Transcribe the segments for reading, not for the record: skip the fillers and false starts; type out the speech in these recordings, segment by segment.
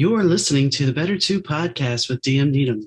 You're listening to the Better Two podcast with DM Needham.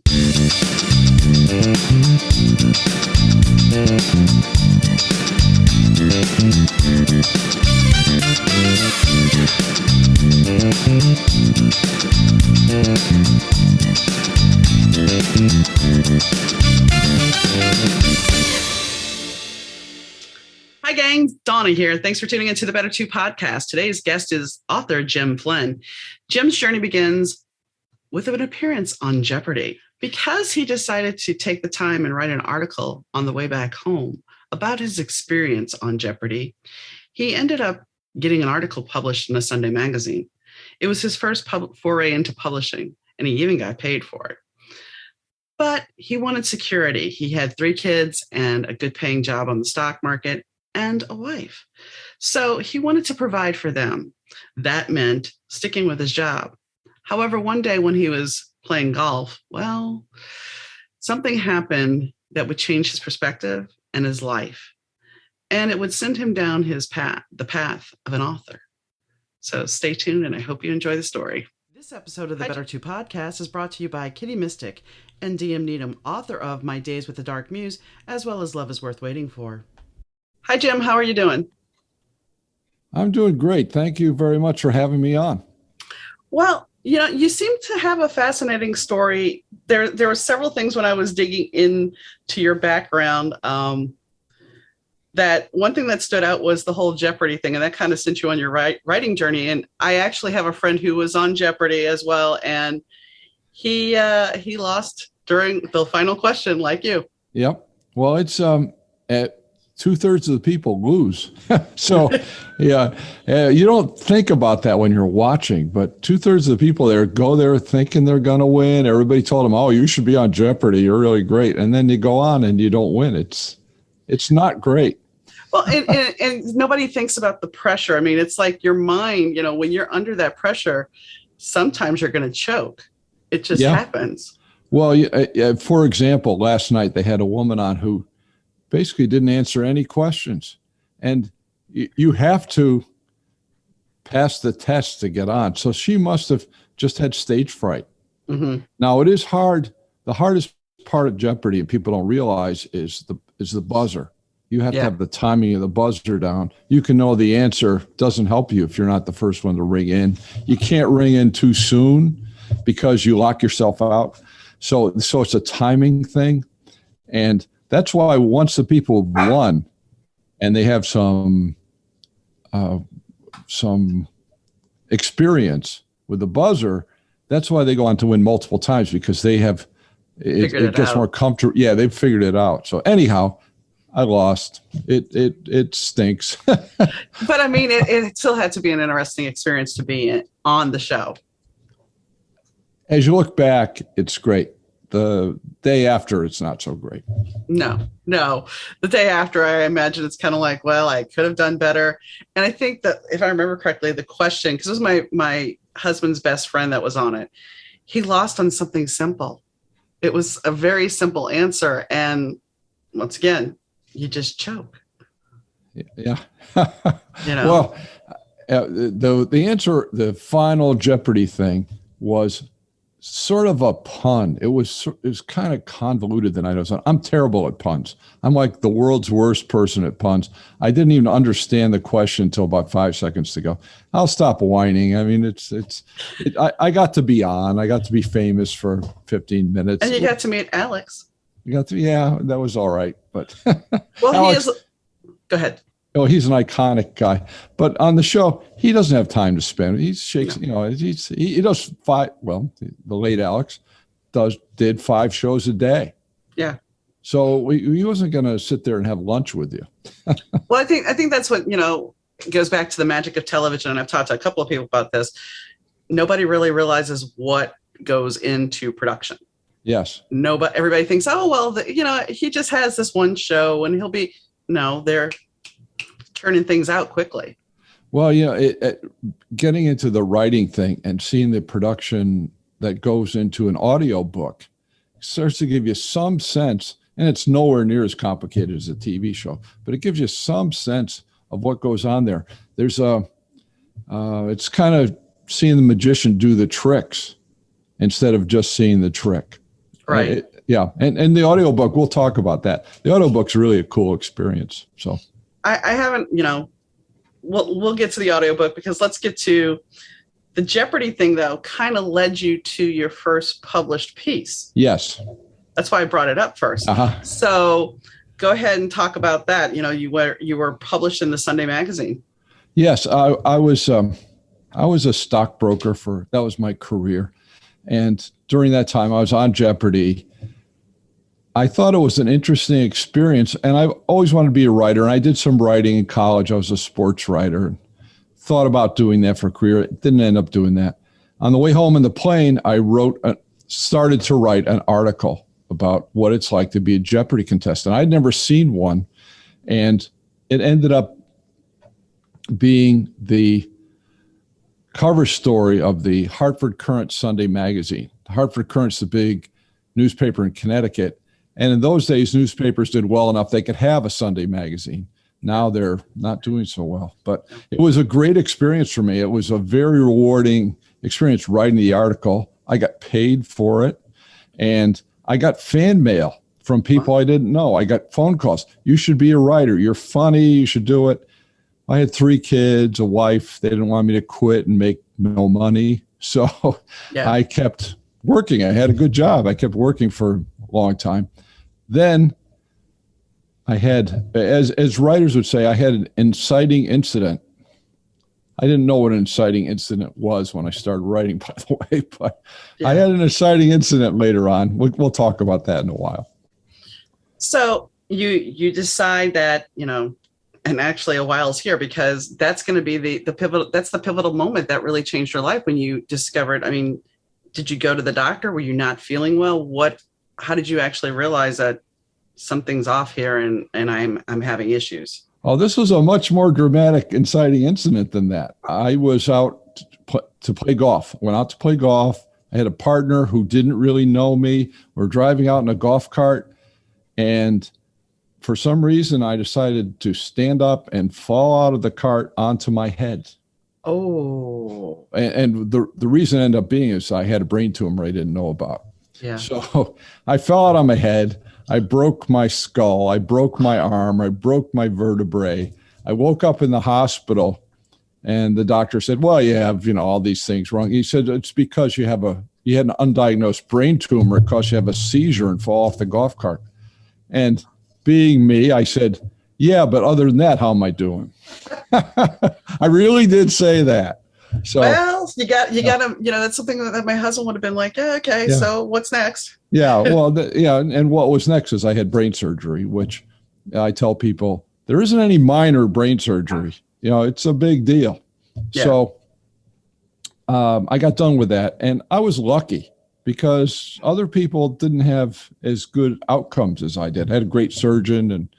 Hi, gang. Donna here. Thanks for tuning into the Better Two podcast. Today's guest is author Jim Flynn. Jim's journey begins with an appearance on Jeopardy! Because he decided to take the time and write an article on the way back home about his experience on Jeopardy! He ended up getting an article published in a Sunday magazine. It was his first foray into publishing, and he even got paid for it. But he wanted security. He had 3 kids and a good paying job on the stock market and a wife. So he wanted to provide for them. That meant sticking with his job. However, one day when he was playing golf, well, something happened that would change his perspective and his life. And it would send him down his path, the path of an author. So stay tuned, and I hope you enjoy the story. This episode of the Better Two podcast is brought to you by Kitty Mystic and DM Needham, author of My Days with the Dark Muse, as well as Love is Worth Waiting For. Hi, Jim. How are you doing? I'm doing great. Thank you very much for having me on. Well, you seem to have a fascinating story. There were several things when I was digging into your background. That one thing that stood out was the whole Jeopardy! Thing, and that kind of sent you on your writing journey. And I actually have a friend who was on Jeopardy! As well, and he lost during the final question, like you. Yep. Well, it's at 2/3 of the people lose. So, yeah, you don't think about that when you're watching, but 2/3 of the people there go there thinking they're going to win. Everybody told them, "Oh, you should be on Jeopardy! You're really great," and then you go on and you don't win. It's not great. Well, and nobody thinks about the pressure. I mean, it's like your mind, when you're under that pressure, sometimes you're going to choke. It just happens. Well, for example, last night they had a woman on who basically didn't answer any questions. And you have to pass the test to get on. So she must have just had stage fright. Mm-hmm. Now, it is hard. The hardest part of Jeopardy! And people don't realize is the buzzer. You have to have the timing of the buzzer down. You can know the answer. Doesn't help you if you're not the first one to ring in. You can't ring in too soon because you lock yourself out. So it's a timing thing. And that's why once the people have won and they have some experience with the buzzer, that's why they go on to win multiple times, because they have it gets more comfortable. Yeah, they've figured it out. So anyhow, I lost. It stinks. But I mean, it still had to be an interesting experience to be on the show. As you look back, it's great. The day after, it's not so great. No. The day after, I imagine it's kind of like, well, I could have done better. And I think that if I remember correctly, the question, because it was my husband's best friend that was on it, he lost on something simple. It was a very simple answer. And once again, you just choke. Yeah. Well, the answer, the final Jeopardy! Thing was sort of a pun. It was kind of convoluted the night I was on. I'm terrible at puns. I'm like the world's worst person at puns. I didn't even understand the question until about 5 seconds to go. I'll stop whining. I mean, I got to be on. I got to be famous for 15 minutes. And you got to meet Alex. That was all right. But well, Alex, go ahead. Oh, he's an iconic guy, but on the show, he doesn't have time to spend. He shakes, he does 5. Well, the late Alex did 5 shows a day. Yeah. So he wasn't going to sit there and have lunch with you. Well, I think that's what, goes back to the magic of television. And I've talked to a couple of people about this. Nobody really realizes what goes into production. Yes. Everybody thinks, oh, well, he just has this one show and they're turning things out quickly. Well, getting into the writing thing and seeing the production that goes into an audio book starts to give you some sense, and it's nowhere near as complicated as a TV show, but it gives you some sense of what goes on there. There's it's kind of seeing the magician do the tricks instead of just seeing the trick. Right. Yeah. And the audiobook, we'll talk about that. The audiobook's really a cool experience. So I haven't, we'll get to the audiobook, because let's get to the Jeopardy thing, though, kind of led you to your first published piece. yes. That's why I brought it up first. Uh-huh. So go ahead and talk about that. You were published in the Sunday magazine. Yes. I was a stockbroker that was my career. And during that time I was on Jeopardy. I thought it was an interesting experience, and I always wanted to be a writer. And I did some writing in college. I was a sports writer. Thought about doing that for a career. Didn't end up doing that. On the way home in the plane, I started to write an article about what it's like to be a Jeopardy contestant. I'd never seen one, and it ended up being the cover story of the Hartford Courant Sunday magazine. The Hartford Courant's the big newspaper in Connecticut, and in those days, newspapers did well enough they could have a Sunday magazine. Now they're not doing so well, but it was a great experience for me. It was a very rewarding experience writing the article. I got paid for it, and I got fan mail from people I didn't know. I got phone calls. You should be a writer. You're funny. You should do it. I had 3 kids, a wife. They didn't want me to quit and make no money. So yeah. I kept working. I had a good job. I kept working for a long time. Then I had, as writers would say, I had an inciting incident. I didn't know what an inciting incident was when I started writing, by the way, but yeah. I had an inciting incident later on. We'll talk about that in a while. So you decide that, and actually a while's here, because that's going to be the pivotal, that's the pivotal moment that really changed your life when you discovered, did you go to the doctor? Were you not feeling well? How did you actually realize that something's off here and I'm having issues? Oh, this was a much more dramatic, inciting incident than that. I was out to play golf. Went out to play golf. I had a partner who didn't really know me. We're driving out in a golf cart, and for some reason, I decided to stand up and fall out of the cart onto my head. Oh. And the reason it ended up being is I had a brain tumor I didn't know about. Yeah. So I fell out on my head. I broke my skull. I broke my arm. I broke my vertebrae. I woke up in the hospital, and the doctor said, well, you have, all these things wrong. He said, it's because you had an undiagnosed brain tumor. It caused you to have a seizure and fall off the golf cart. And being me, I said, yeah, but other than that, how am I doing? I really did say that. So, well, you got to, that's something that my husband would have been like, yeah, okay, yeah. So what's next? Yeah, well, and what was next is I had brain surgery, which I tell people there isn't any minor brain surgery. It's a big deal. Yeah. So I got done with that, and I was lucky because other people didn't have as good outcomes as I did. I had a great surgeon, and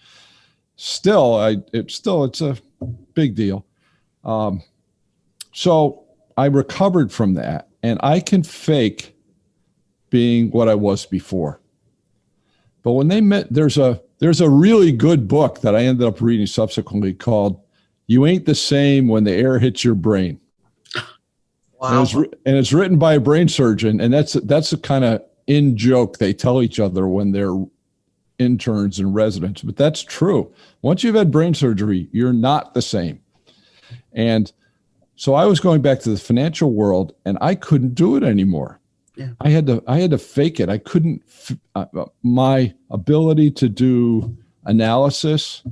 it's a big deal. So I recovered from that, and I can fake being what I was before. But when they met, there's a really good book that I ended up reading subsequently called "You Ain't the Same When the Air Hits Your Brain." Wow. And it's written by a brain surgeon, and that's a kind of in joke they tell each other when they're interns and residents. But that's true. Once you've had brain surgery, you're not the same. And so I was going back to the financial world, and I couldn't do it anymore. Yeah. I had to fake it. I couldn't. My ability to do analysis,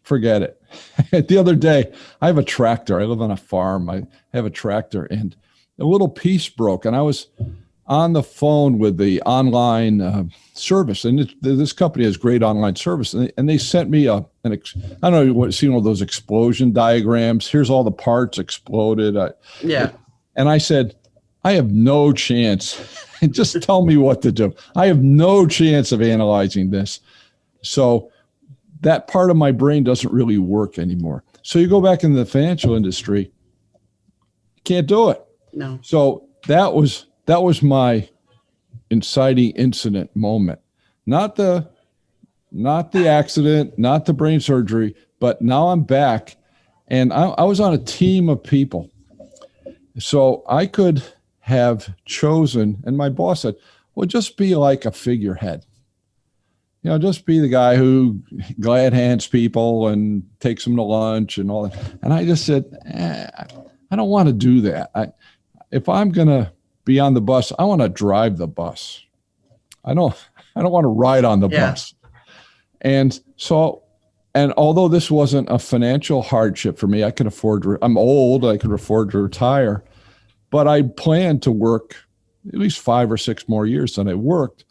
forget it. The other day, I have a tractor. I live on a farm. I have a tractor, and a little piece broke, and I was on the phone with the online service, and this company has great online service, and they sent me I don't know if you've seen all those explosion diagrams. Here's all the parts exploded. Yeah. And I said, I have no chance. Just tell me what to do. I have no chance of analyzing this. So that part of my brain doesn't really work anymore. So you go back in the financial industry, you can't do it. No. So that was my inciting incident moment. Not the accident, not the brain surgery, but now I'm back, and I was on a team of people, So I could have chosen, and my boss said, well, just be like a figurehead. Just be the guy who glad hands people and takes them to lunch and all that. And I just said, I don't want to do that. If I'm going to be on the bus, I want to drive the bus. I don't want to ride on the bus. And so, and although this wasn't a financial hardship for me, I'm old, I could afford to retire, but I planned to work at least 5 or 6 more years than I worked.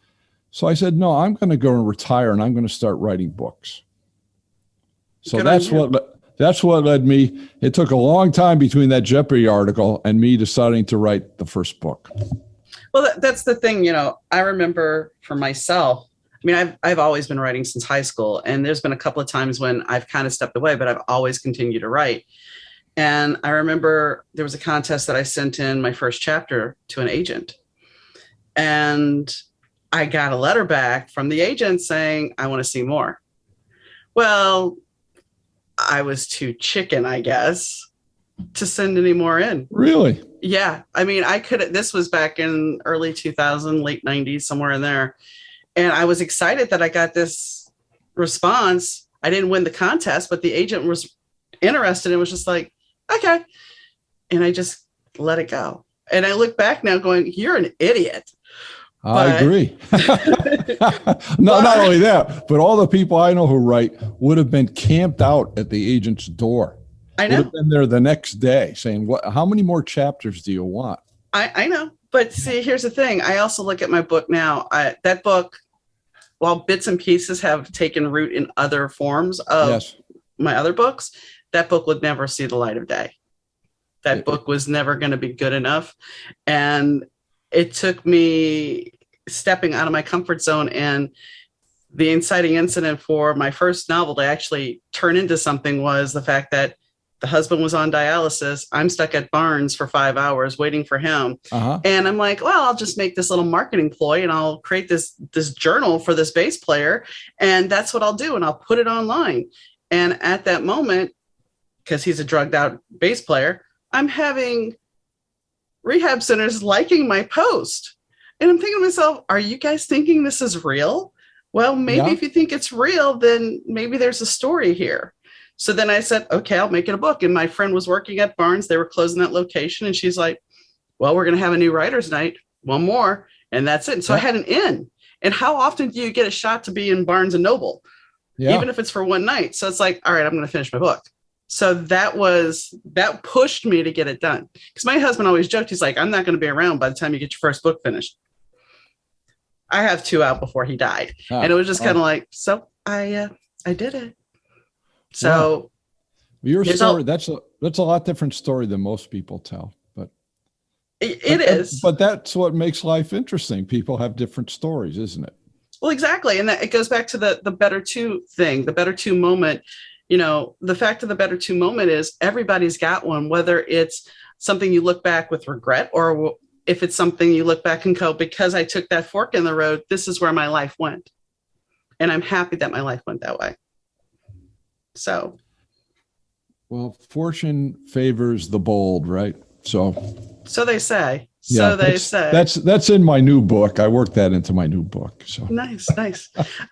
So I said, no, I'm going to go and retire and I'm going to start writing books. So that's what led me. It took a long time between that Jeopardy article and me deciding to write the first book. Well, that's the thing, I remember for myself, I mean, I've always been writing since high school, and there's been a couple of times when I've kind of stepped away, but I've always continued to write. And I remember there was a contest that I sent in my first chapter to an agent, and I got a letter back from the agent saying, I want to see more. Well, I was too chicken, I guess, to send any more in. Really? Yeah. I mean, this was back in early 2000, late 90s, somewhere in there. And I was excited that I got this response. I didn't win the contest, but the agent was interested and was just like, okay. And I just let it go. And I look back now going, you're an idiot. I agree. No, not only that, but all the people I know who write would have been camped out at the agent's door. I know. Would have been there the next day saying, how many more chapters do you want? I know. But see, here's the thing. I also look at my book now. That book, while bits and pieces have taken root in other forms of my other books, that book would never see the light of day. That book was never going to be good enough. And it took me stepping out of my comfort zone, and the inciting incident for my first novel to actually turn into something was the fact that the husband was on dialysis. I'm stuck at Barnes for 5 hours waiting for him. And I'm like, well, I'll just make this little marketing ploy and I'll create this journal for this bass player. And that's what I'll do. And I'll put it online. And at that moment, because he's a drugged out bass player, I'm having rehab centers liking my post. And I'm thinking to myself, are you guys thinking this is real? Well, maybe if you think it's real, then maybe there's a story here. So then I said, okay, I'll make it a book. And my friend was working at Barnes. They were closing that location. And she's like, well, we're going to have a new writer's night, one more. And that's it. And so I had an in. And how often do you get a shot to be in Barnes and Noble? Even if it's for one night. So it's like, all right, I'm going to finish my book. So that pushed me to get it done. Because my husband always joked, he's like, I'm not going to be around by the time you get your first book finished. I have 2 out before he died. And it was just kind of like, so I did it. So your story, that's a lot different story than most people tell, but it is. But that's what makes life interesting. People have different stories, isn't it? Well, exactly. And it goes back to the better two thing, the better two moment. The fact of the better two moment is everybody's got one, whether it's something you look back with regret or if it's something you look back and go, because I took that fork in the road, this is where my life went. And I'm happy that my life went that way. So. Well, fortune favors the bold, right? So they say. They say. That's in my new book. I worked that into my new book. So nice.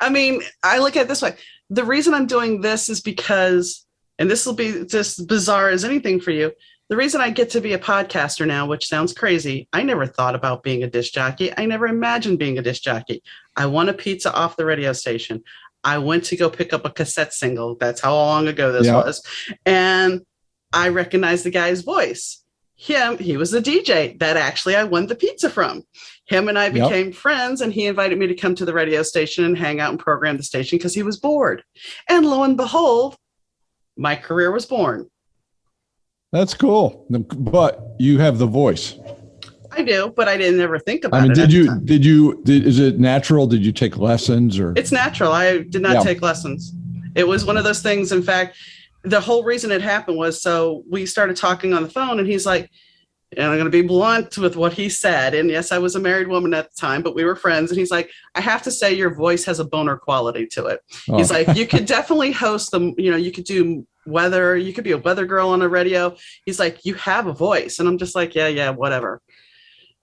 I mean, I look at it this way. The reason I'm doing this is because, and this will be just bizarre as anything for you, the reason I get to be a podcaster now, which sounds crazy, I never thought about being a disc jockey. I never imagined being a disc jockey. I won a pizza off the radio station. I went to go pick up a cassette single. That's how long ago this was. And I recognized the guy's voice. He was the DJ that actually I won the pizza from. Him and I became friends, and he invited me to come to the radio station and hang out and program the station because he was bored. And lo and behold, my career was born. That's cool. But you have the voice. I do, but I didn't ever think about it. Is it natural? Did you take lessons or? It's natural. I did not take lessons. It was one of those things. In fact, the whole reason it happened was, so we started talking on the phone and he's like, and I'm going to be blunt with what he said. And yes, I was a married woman at the time, but we were friends. And he's like, I have to say your voice has a boner quality to it. Oh. He's like, you could definitely host them. You know, you could do weather. You could be a weather girl on a radio. He's like, you have a voice. And I'm just like, yeah, whatever.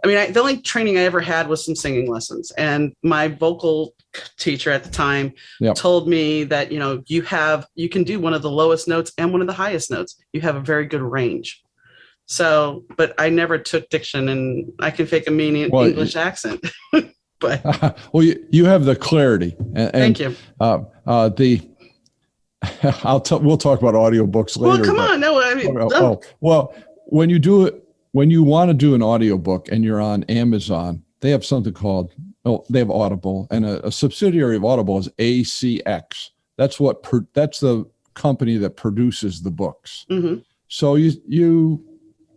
I mean, the only training I ever had was some singing lessons. And my vocal teacher at the time told me that, you know, you can do one of the lowest notes and one of the highest notes. You have a very good range. So, but I never took diction, and I can fake a mean English accent. But well, you have the clarity. And, thank you. We'll talk about audiobooks later. Well, come on. No, I mean, well, when you want to do an audiobook and you're on Amazon, they have something called, they have Audible, and a subsidiary of Audible is ACX. That's the company that produces the books. Mm-hmm. So you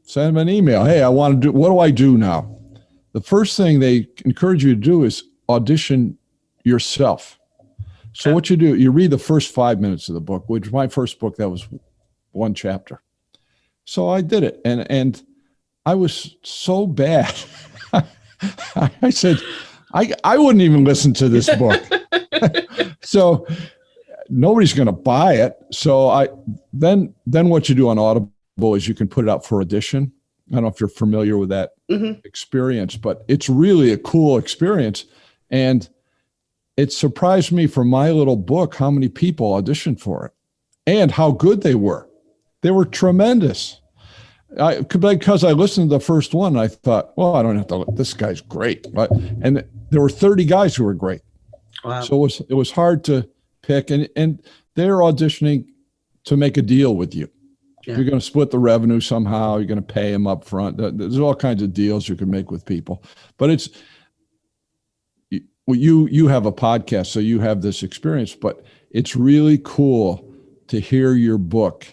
send them an email. Hey, what do I do now? The first thing they encourage you to do is audition yourself. So what you do, you read the first 5 minutes of the book, which my first book, that was one chapter. So I did it. And I was so bad. I said, I wouldn't even listen to this book. So nobody's going to buy it. So then what you do on Audible is you can put it out for audition. I don't know if you're familiar with that experience, but it's really a cool experience. And it surprised me for my little book how many people auditioned for it and how good they were. They were tremendous. Because I listened to the first one, I thought, well, I don't have to. This guy's great, and there were 30 guys who were great. Wow! So it was hard to pick, and they're auditioning to make a deal with you. Yeah. You're going to split the revenue somehow. You're going to pay them up front. There's all kinds of deals you can make with people, but it's you have a podcast, so you have this experience. But it's really cool to hear your book.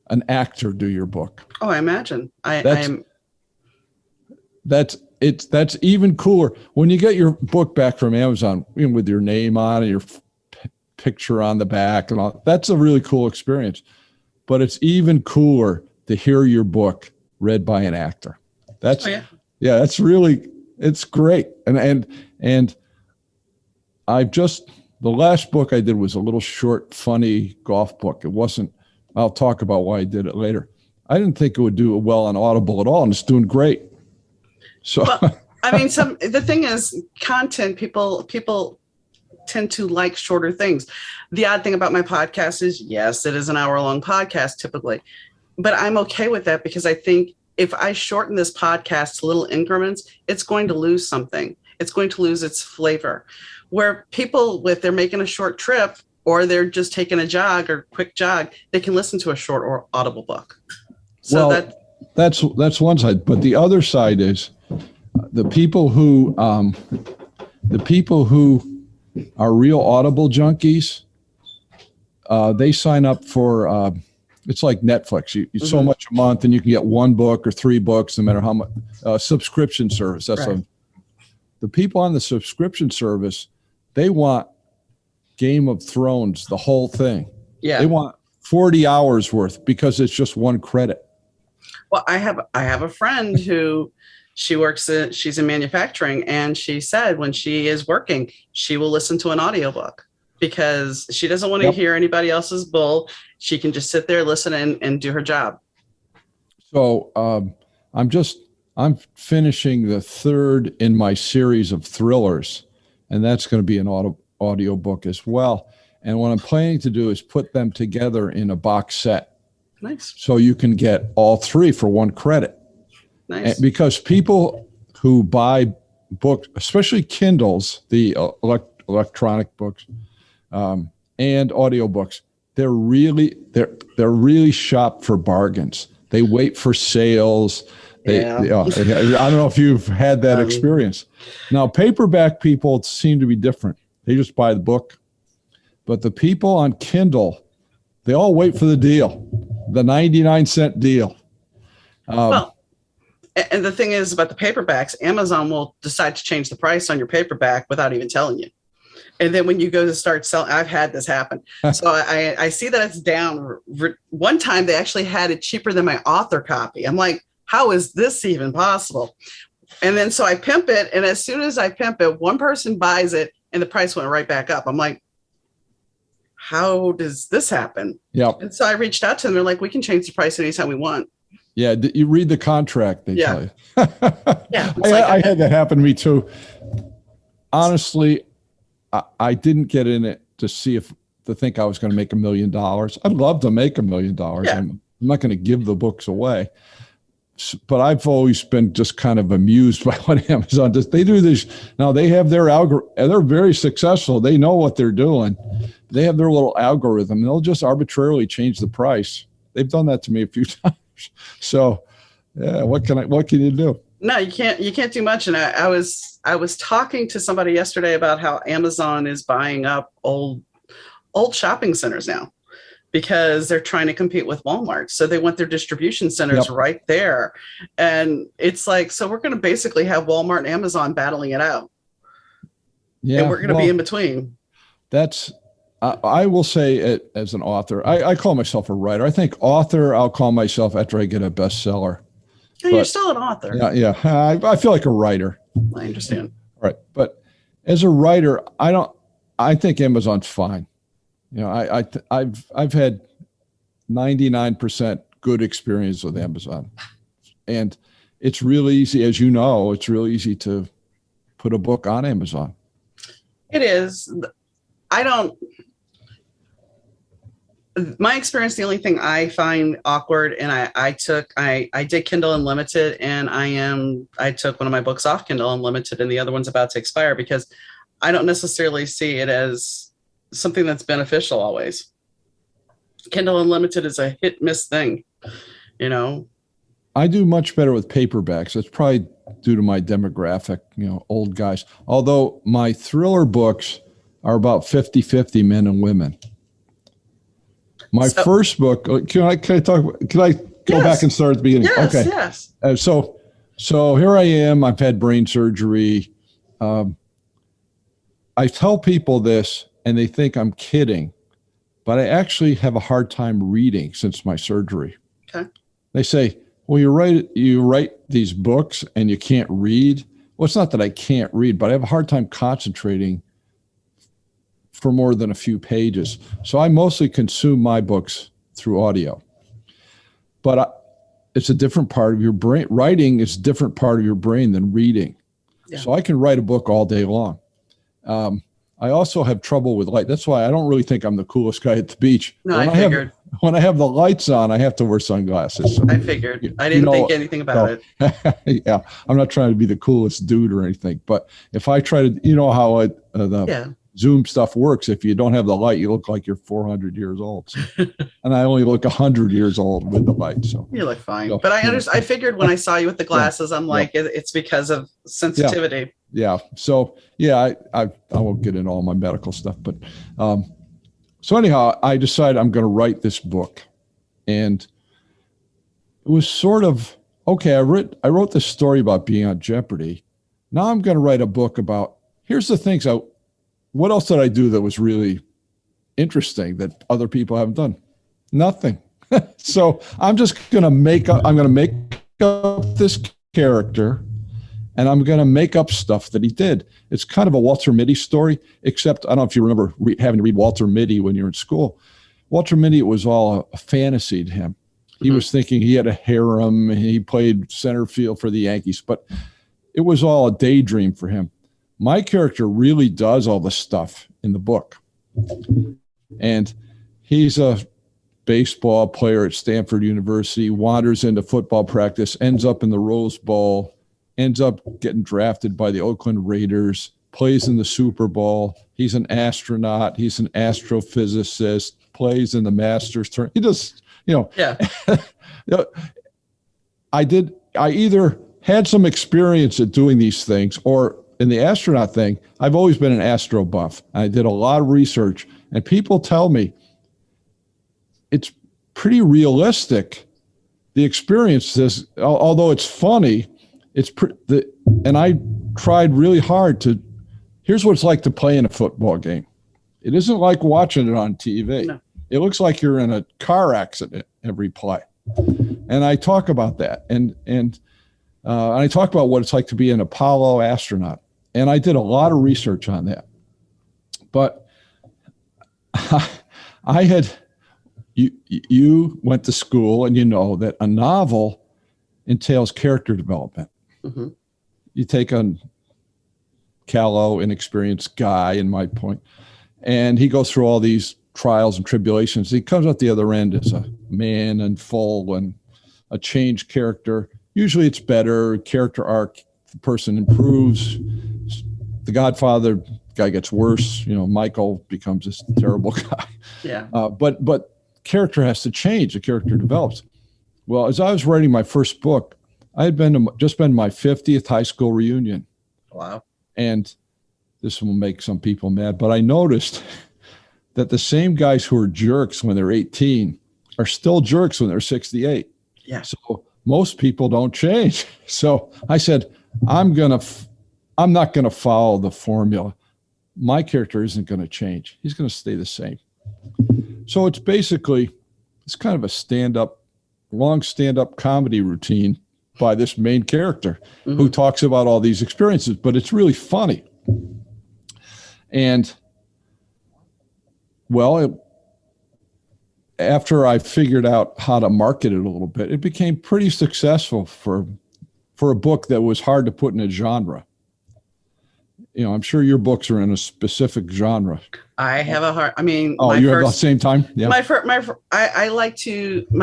An actor do your book. Oh, I imagine. That's even cooler when you get your book back from Amazon, with your name on it, your picture on the back, and all. That's a really cool experience. But it's even cooler to hear your book read by an actor. That's that's really, it's great. And the last book I did was a little short, funny golf book. It wasn't. I'll talk about why I did it later. I didn't think it would do well on Audible at all, and it's doing great. So, well, I mean, the thing is, content, people tend to like shorter things. The odd thing about my podcast is, yes, it is an hour-long podcast typically, but I'm okay with that because I think if I shorten this podcast to little increments, it's going to lose something. It's going to lose its flavor. Where people, if they're making a short trip, or they're just taking a jog or quick jog, they can listen to a short or audible book. So that's one side, but the other side is the people who are real Audible junkies. They sign up for it's like Netflix. You so much a month, and you can get one book or three books, no matter how much. Subscription service. That's right. The people on the subscription service, they want Game of Thrones, the whole thing. Yeah. They want 40 hours worth because it's just one credit. Well, I have a friend who she's in manufacturing, and she said when she is working, she will listen to an audiobook because she doesn't want to hear anybody else's bull. She can just sit there, listen, and do her job. So I'm finishing the third in my series of thrillers, and that's going to be an audiobook as well. And what I'm planning to do is put them together in a box set. Nice. So you can get all three for one credit. Nice. And because people who buy books, especially Kindles, the electronic books, and audiobooks, they're really shop for bargains. They wait for sales. I don't know if you've had that experience. Now, paperback people seem to be different. They just buy the book. But the people on Kindle, they all wait for the deal, the 99-cent deal. And the thing is about the paperbacks, Amazon will decide to change the price on your paperback without even telling you. And then when you go to start selling, I've had this happen. So I see that it's down. One time they actually had it cheaper than my author copy. I'm like, how is this even possible? And then so I pimp it. And as soon as I pimp it, one person buys it and the price went right back up. I'm like, how does this happen? Yeah. And so I reached out to them. They're like, we can change the price anytime we want. Yeah. You read the contract, they tell you. Yeah. I had that happen to me too. Honestly, I didn't get in it to think I was going to make $1 million. I'd love to make $1 million. Yeah. I'm not going to give the books away. But I've always been just kind of amused by what Amazon does. They do this now. They have their algorithm. They're very successful. They know what they're doing. They have their little algorithm. They'll just arbitrarily change the price. They've done that to me a few times. So, yeah, what can you do? No, you can't do much. And I was talking to somebody yesterday about how Amazon is buying up old shopping centers now, because they're trying to compete with Walmart. So they want their distribution centers right there. And it's like, so we're going to basically have Walmart and Amazon battling it out. Yeah. And we're going to be in between. I will say it as an author. I call myself a writer. I think author, I'll call myself after I get a bestseller. Yeah, you're still an author. Yeah. I feel like a writer. I understand. Right. But as a writer, I think Amazon's fine. You know, I've had 99% good experience with Amazon, and it's really easy, as you know, it's really easy to put a book on Amazon. It is. My experience, the only thing I find awkward, and I did Kindle Unlimited, and I took one of my books off Kindle Unlimited, and the other one's about to expire, because I don't necessarily see it as something that's beneficial always. Kindle Unlimited is a hit miss thing, you know. I do much better with paperbacks. It's probably due to my demographic, old guys. Although my thriller books are about 50-50 men and women. My first book, can I go back and start at the beginning? Yes, okay. Yes. So here I am. I've had brain surgery. I tell people this and they think I'm kidding, but I actually have a hard time reading since my surgery. Okay. They say, well, you write these books and you can't read. Well, it's not that I can't read, but I have a hard time concentrating for more than a few pages. So I mostly consume my books through audio. But it's a different part of your brain. Writing is a different part of your brain than reading. Yeah. So I can write a book all day long. I also have trouble with light. That's why I don't really think I'm the coolest guy at the beach. No, I figured. When I have the lights on, I have to wear sunglasses. I figured. I didn't think anything about it. Yeah, I'm not trying to be the coolest dude or anything. But if I try to, how the Zoom stuff works, if you don't have the light, you look like you're 400 years old. So. And I only look 100 years old with the light. So you look fine. But I figured when I saw you with the glasses, I'm like, it's because of sensitivity. Yeah. So I won't get into all my medical stuff, but so anyhow, I decided I'm going to write this book, and it was sort of okay. I wrote this story about being on Jeopardy. Now I'm going to write a book about here's the things what else did I do that was really interesting that other people haven't done? Nothing. So I'm just going to make up this character, and I'm going to make up stuff that he did. It's kind of a Walter Mitty story, except I don't know if you remember having to read Walter Mitty when you're in school. Walter Mitty, it was all a fantasy to him. He was thinking he had a harem, and he played center field for the Yankees, but it was all a daydream for him. My character really does all the stuff in the book. And he's a baseball player at Stanford University, wanders into football practice, ends up in the Rose Bowl, ends up getting drafted by the Oakland Raiders, plays in the Super Bowl. He's an astronaut. He's an astrophysicist, plays in the Masters tournament. He just, Yeah. I either had some experience at doing these things, or in the astronaut thing, I've always been an astro buff. I did a lot of research, and people tell me it's pretty realistic. The experience is, although it's funny, and I tried really hard here's what it's like to play in a football game. It isn't like watching it on TV. No. It looks like you're in a car accident every play. And I talk about that. And I talk about what it's like to be an Apollo astronaut. And I did a lot of research on that. But I had, you went to school and you know that a novel entails character development. Mm-hmm. You take on callow, inexperienced guy, in my point, and he goes through all these trials and tribulations. He comes out the other end as a man and full and a changed character. Usually it's better, character arc, the person improves. The Godfather guy gets worse. Michael becomes this terrible guy. Yeah. But character has to change. The character develops. Well, as I was writing my first book, I had just been my 50th high school reunion. Wow. And this will make some people mad, but I noticed that the same guys who are jerks when they're 18 are still jerks when they're 68. Yeah. So most people don't change. So I said, I'm not going to follow the formula. My character isn't going to change. He's going to stay the same. So it's kind of a long stand-up comedy routine by this main character who talks about all these experiences, but it's really funny. And after I figured out how to market it a little bit, it became pretty successful for a book that was hard to put in a genre. I'm sure your books are in a specific genre. I have a hard. Have the same time. Yeah. My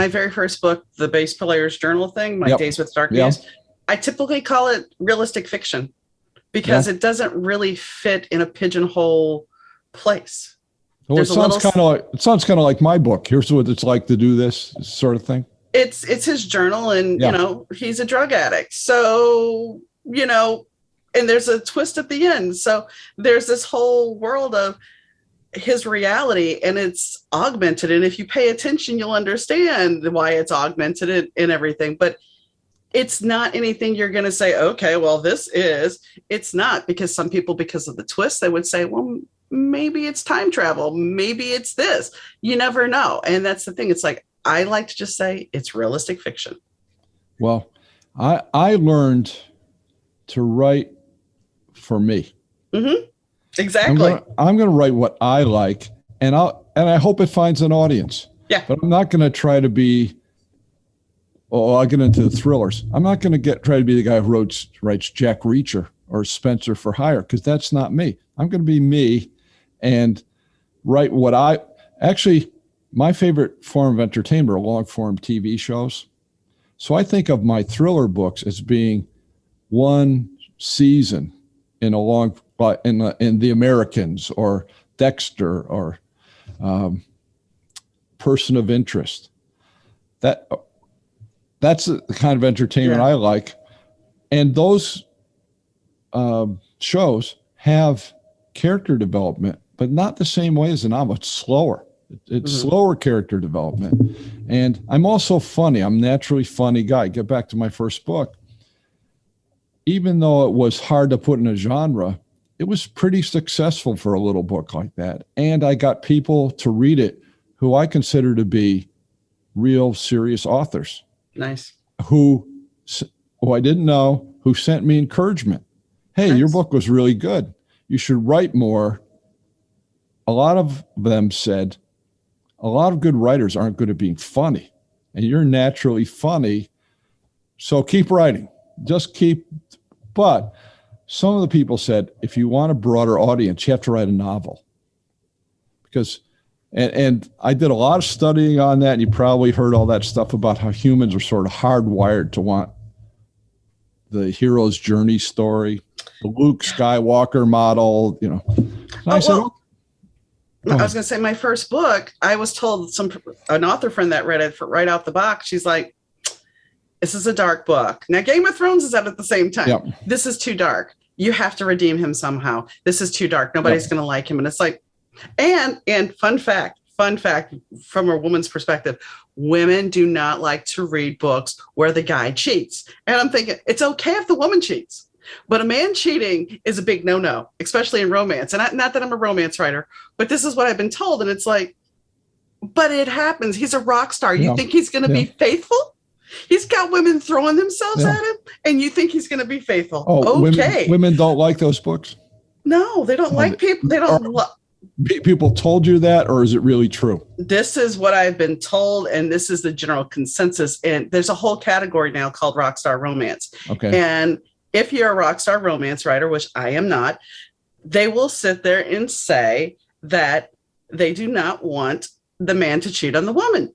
very first book, the Bass Player's Journal thing, My Days with Dark Days. I typically call it realistic fiction because it doesn't really fit in a pigeonhole place. Well, it sounds kind of like my book. Here's what it's like to do this sort of thing. It's his journal, and he's a drug addict. So and there's a twist at the end. So there's this whole world of his reality, and it's augmented. And if you pay attention, you'll understand why it's augmented and everything. But it's not anything you're going to say, okay, well, it's not, because some people, because of the twist, they would say, well, maybe it's time travel. Maybe it's this. You never know. And that's the thing. It's like, I like to just say it's realistic fiction. Well, I learned to write for me. Mm-hmm. Exactly. I'm going to write what I like, and I hope it finds an audience. Yeah. But I'm not going to try to be. I'll get into the thrillers. I'm not going to try to be the guy who writes Jack Reacher or Spencer for Hire, because that's not me. I'm going to be me, and write what my favorite form of entertainment are long form TV shows. So I think of my thriller books as being one season in The Americans or Dexter or Person of Interest. That's the kind of entertainment I like. And those shows have character development, but not the same way as a novel. It's slower. It's slower character development. And I'm also funny. I'm a naturally funny guy. Get back to my first book. Even though it was hard to put in a genre, it was pretty successful for a little book like that. And I got people to read it who I consider to be real serious authors. Nice. Who I didn't know, who sent me encouragement. Hey, nice. Your book was really good. You should write more. A lot of them said, a lot of good writers aren't good at being funny. And you're naturally funny. So keep writing. But some of the people said, if you want a broader audience, you have to write a novel. Because, and I did a lot of studying on that, and you probably heard all that stuff about how humans are sort of hardwired to want the hero's journey story, the Luke Skywalker model, I was going to say, my first book, I was told an author friend that read it right out the box. She's like, this is a dark book. Now, Game of Thrones is out at the same time. Yep. This is too dark. You have to redeem him somehow. This is too dark. Nobody's going to like him. And it's like, and fun fact from a woman's perspective, women do not like to read books where the guy cheats. And I'm thinking, it's okay if the woman cheats, but a man cheating is a big no-no, especially in romance. And not that I'm a romance writer, but this is what I've been told. And it's like, but it happens. He's a rock star. You think he's going to be faithful? He's got women throwing themselves Yeah. at him, and you think he's going to be faithful. Oh, Okay. women don't like those books? No, they don't like people. They don't People told you that, or is it really true? This is what I've been told, and this is the general consensus. And there's a whole category now called rockstar romance. Okay. And if you're a rockstar romance writer, which I am not, they will sit there and say that they do not want the man to cheat on the woman.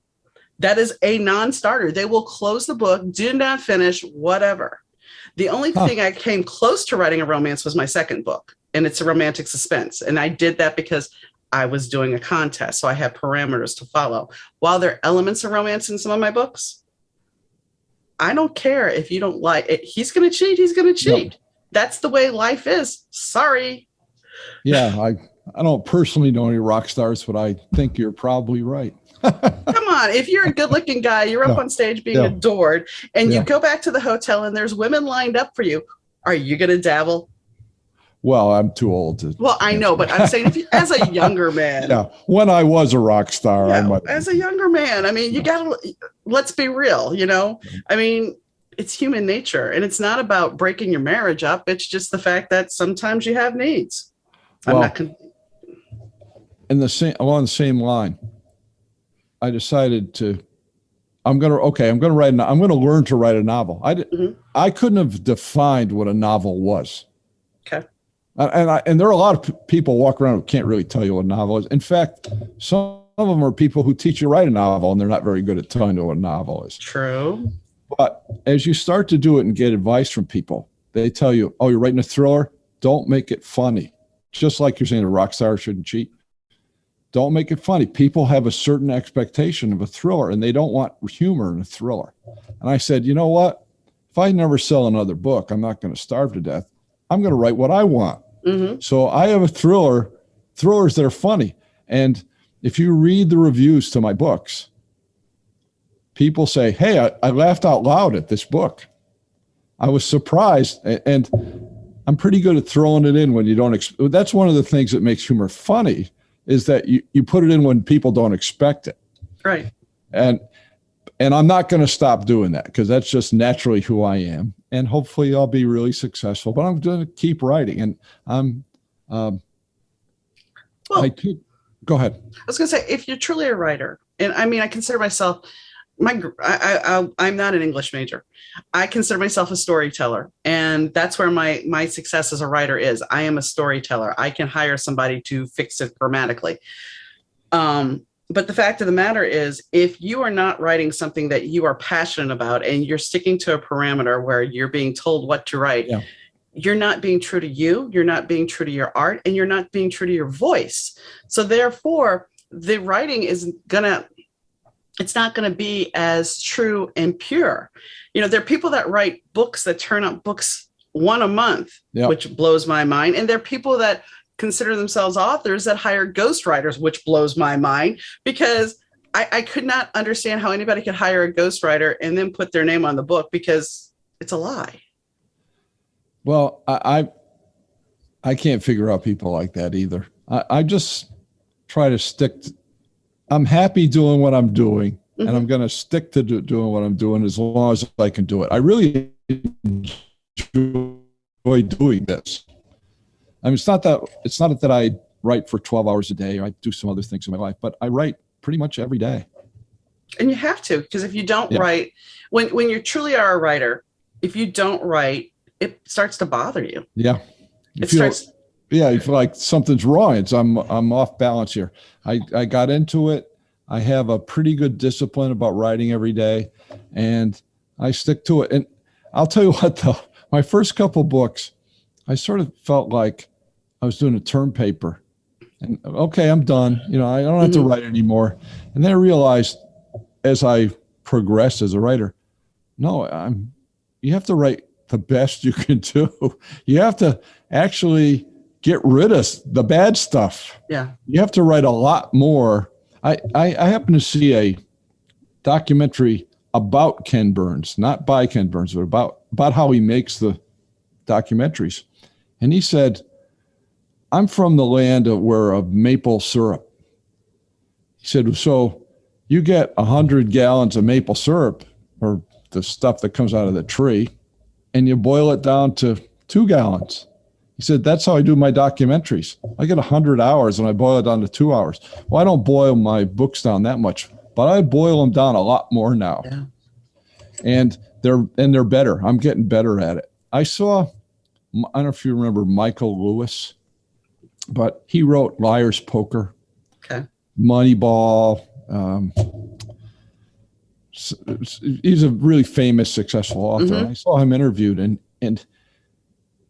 That is a non-starter. They will close the book, do not finish, whatever. The only thing I came close to writing a romance was my second book, and it's a romantic suspense. And I did that because I was doing a contest, so I had parameters to follow. While there are elements of romance in some of my books, I don't care if you don't like it. He's going to cheat. He's going to cheat. Yep. That's the way life is. Sorry. Yeah, I don't personally know any rock stars, but I think you're probably right. Come on. If you're a good looking guy, you're up on stage being adored, and you go back to the hotel and there's women lined up for you. Are you going to dabble? Well, I'm too old to. Well, I know, but I'm saying if you, as a younger man. Yeah. When I was a rock star. As a younger man, I mean, you got to, let's be real, you know? I mean, it's human nature, and it's not about breaking your marriage up. It's just the fact that sometimes you have needs. Well, along the same line, I decided I'm going to learn to write a novel. I couldn't have defined what a novel was. Okay. And there are a lot of people walk around who can't really tell you what a novel is. In fact, some of them are people who teach you to write a novel, and they're not very good at telling you what a novel is. True. But as you start to do it and get advice from people, they tell you, oh, you're writing a thriller? Don't make it funny. Just like you're saying a rock star shouldn't cheat. Don't make it funny. People have a certain expectation of a thriller, and they don't want humor in a thriller. And I said, you know what? If I never sell another book, I'm not going to starve to death. I'm going to write what I want. Mm-hmm. So I have thrillers that are funny. And if you read the reviews to my books, people say, hey, I laughed out loud at this book. I was surprised. And I'm pretty good at throwing it in when you don't. That's one of the things that makes humor funny, is that you put it in when people don't expect it. Right. And I'm not going to stop doing that, because that's just naturally who I am. And hopefully I'll be really successful, but I'm going to keep writing. And go ahead. I was going to say, if you're truly a writer, and I mean, I consider myself, I'm not an English major. I consider myself a storyteller. And that's where my success as a writer is. I am a storyteller. I can hire somebody to fix it grammatically. But the fact of the matter is, if you are not writing something that you are passionate about, and you're sticking to a parameter where you're being told what to write, you're not being true to you, you're not being true to your art, and you're not being true to your voice. So therefore, the writing it's not going to be as true and pure. You know, there are people that write books that turn out books one a month, which blows my mind. And there are people that consider themselves authors that hire ghostwriters, which blows my mind, because I could not understand how anybody could hire a ghostwriter and then put their name on the book, because it's a lie. Well, I can't figure out people like that either. I just try to stick. I'm happy doing what I'm doing, and I'm going to stick to doing what I'm doing as long as I can do it. I really enjoy doing this. I mean, it's not that I write for 12 hours a day, or I do some other things in my life, but I write pretty much every day. And you have to, because if you don't write, when you truly are a writer, if you don't write, it starts to bother you. Yeah. You feel like something's wrong. I'm off balance here. I got into it. I have a pretty good discipline about writing every day, and I stick to it. And I'll tell you what, though, my first couple books, I sort of felt like I was doing a term paper, and okay, I'm done. You know, I don't have to write anymore. And then I realized, as I progressed as a writer, you have to write the best you can do. You have to actually get rid of the bad stuff. Yeah. You have to write a lot more. I happen to see a documentary about Ken Burns, not by Ken Burns, but about how he makes the documentaries. And he said, I'm from the land of maple syrup. He said, so you get 100 gallons of maple syrup, or the stuff that comes out of the tree, and you boil it down to 2 gallons. He said, that's how I do my documentaries. I get 100 hours and I boil it down to 2 hours. Well, I don't boil my books down that much, but I boil them down a lot more now. Yeah. And they're better. I'm getting better at it. I don't know if you remember Michael Lewis, but he wrote Liar's Poker, Okay. Moneyball. He's a really famous, successful author. Mm-hmm. I saw him interviewed, and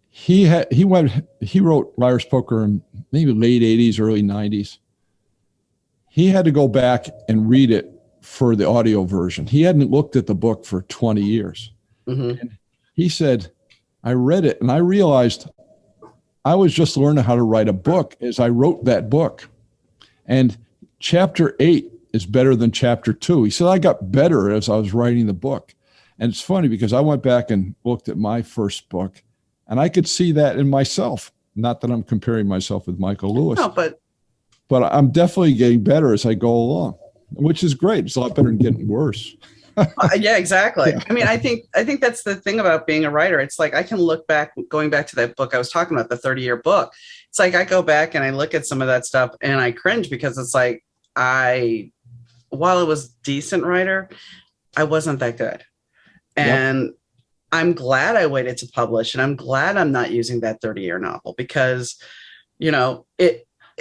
he wrote Liar's Poker in maybe late 80s, early 90s. He had to go back and read it for the audio version. He hadn't looked at the book for 20 years. Mm-hmm. And he said, I read it and I realized I was just learning how to write a book as I wrote that book. And chapter 8 is better than chapter 2. He said, I got better as I was writing the book. And it's funny because I went back and looked at my first book and I could see that in myself. Not that I'm comparing myself with Michael Lewis, No, but I'm definitely getting better as I go along, which is great. It's a lot better than getting worse. yeah, exactly. Yeah. I mean, I think that's the thing about being a writer. It's like I can look back, going back to that book I was talking about, the 30-year book. It's like I go back and I look at some of that stuff and I cringe because it's like while I was decent writer, I wasn't that good. And yep. I'm glad I waited to publish, and I'm glad I'm not using that 30-year novel because,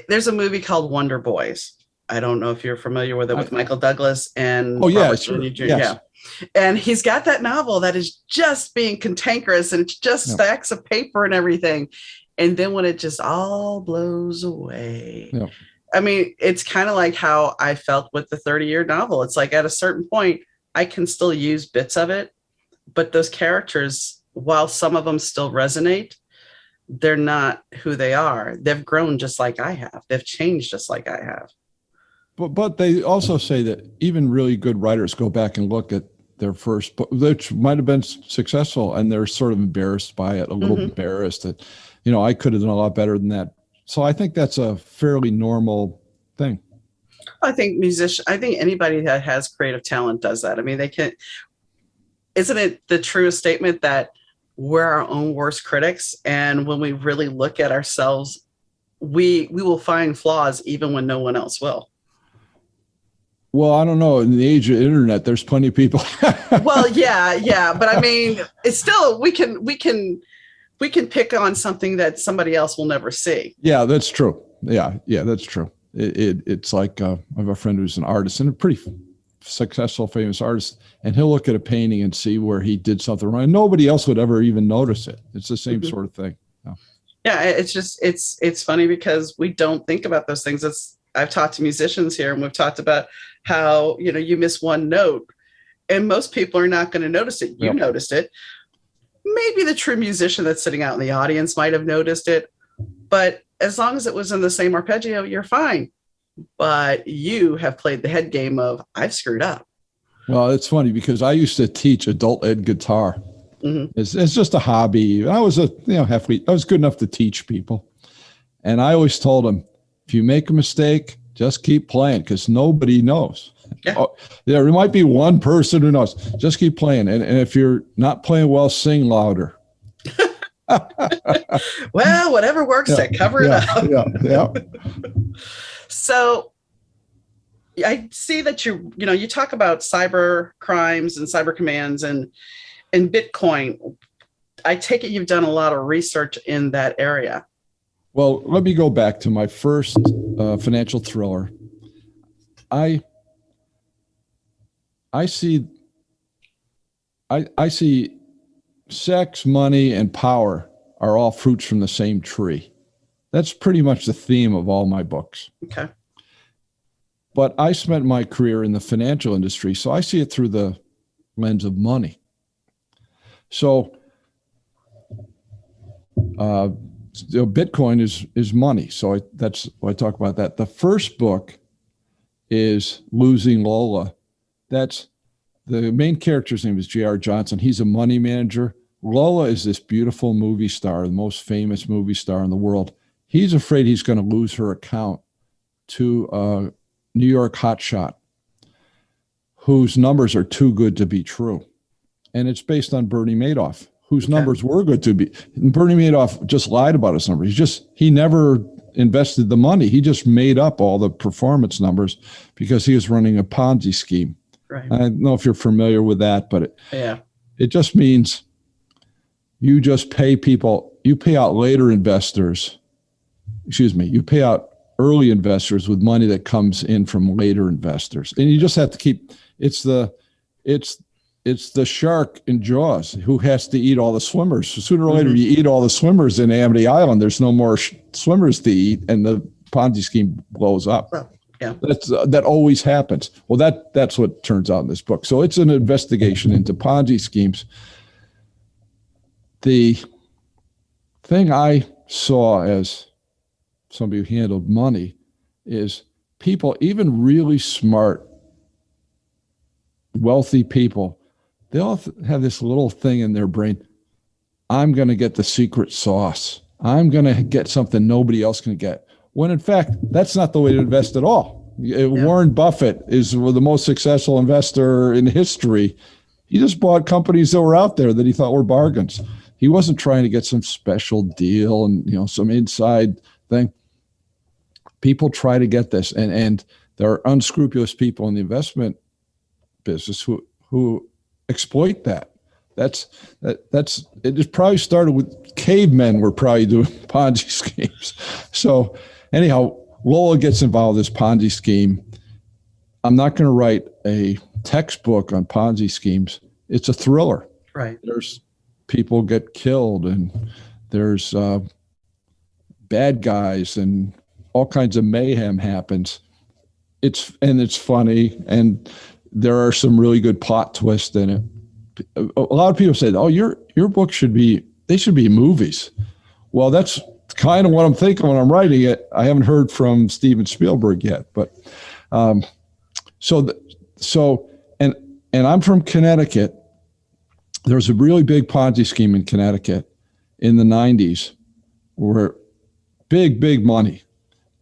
there's a movie called Wonder Boys. I don't know if you're familiar with it, with Michael Douglas and yes. Yeah. And he's got that novel that is just being cantankerous and it's just stacks of paper and everything. And then when it just all blows away, I mean, it's kind of like how I felt with the 30-year novel. It's like at a certain point, I can still use bits of it, but those characters, while some of them still resonate, they're not who they are. They've grown just like I have. They've changed just like I have. But they also say that even really good writers go back and look at their first book, which might have been successful, and they're sort of embarrassed by it, a little embarrassed that, I could have done a lot better than that. So I think that's a fairly normal thing. I think anybody that has creative talent does that. I mean, isn't it the truest statement that we're our own worst critics? And when we really look at ourselves, we will find flaws even when no one else will. Well, I don't know. In the age of internet, there's plenty of people. Well, yeah. But I mean, it's still, we can pick on something that somebody else will never see. Yeah, that's true. Yeah, that's true. It's like I have a friend who's an artist and a pretty successful, famous artist, and he'll look at a painting and see where he did something wrong. And nobody else would ever even notice it. It's the same sort of thing. Yeah, it's just, it's funny because we don't think about those things. I've talked to musicians here and we've talked about how, you miss one note and most people are not going to notice it. You noticed it. Maybe the true musician that's sitting out in the audience might have noticed it, but as long as it was in the same arpeggio, you're fine. But you have played the head game of I've screwed up. Well, it's funny because I used to teach adult ed guitar. Mm-hmm. It's just a hobby. I was I was good enough to teach people. And I always told them, if you make a mistake, just keep playing because nobody knows. Yeah. There might be one person who knows. Just keep playing. And if you're not playing well, sing louder. Well, whatever works to cover it up. Yeah. So I see that you talk about cyber crimes and cyber commands and Bitcoin. I take it you've done a lot of research in that area. Well, let me go back to my first financial thriller. I see sex, money, and power are all fruits from the same tree. That's pretty much the theme of all my books. Okay. But I spent my career in the financial industry, so I see it through the lens of money. So Bitcoin is money. So that's why I talk about that. The first book is Losing Lola. That's the main character's name is J.R. Johnson. He's a money manager. Lola is this beautiful movie star, the most famous movie star in the world. He's afraid he's going to lose her account to a New York hotshot whose numbers are too good to be true. and it's based on Bernie Madoff, whose numbers were good to be. And Bernie Madoff just lied about his numbers. He never invested the money. He just made up all the performance numbers because he was running a Ponzi scheme. Right. I don't know if you're familiar with that, but it just means you just pay people, you pay out later investors, you pay out early investors with money that comes in from later investors. And you just have to keep, it's the shark in Jaws who has to eat all the swimmers. So sooner or later, you eat all the swimmers in Amity Island. There's no more swimmers to eat, and the Ponzi scheme blows up. Well, yeah, that always happens. Well, that's what turns out in this book. So it's an investigation into Ponzi schemes. The thing I saw as somebody who handled money is people, even really smart, wealthy people, they all have this little thing in their brain. I'm going to get the secret sauce. I'm going to get something nobody else can get. When in fact, that's not the way to invest at all. Warren Buffett is the most successful investor in history. He just bought companies that were out there that he thought were bargains. He wasn't trying to get some special deal and some inside thing. People try to get this, and there are unscrupulous people in the investment business who exploit that. It just probably started with cavemen were probably doing Ponzi schemes. So anyhow, Lola gets involved in this Ponzi scheme. I'm not going to write a textbook on Ponzi schemes. It's a thriller. Right. There's people get killed, and there's bad guys, and all kinds of mayhem happens. It's funny, and there are some really good plot twists in it. A lot of people said, "Oh, your book should be movies." Well, that's kind of what I'm thinking when I'm writing it. I haven't heard from Steven Spielberg yet, but and I'm from Connecticut. There was a really big Ponzi scheme in Connecticut in the 90s, where big money,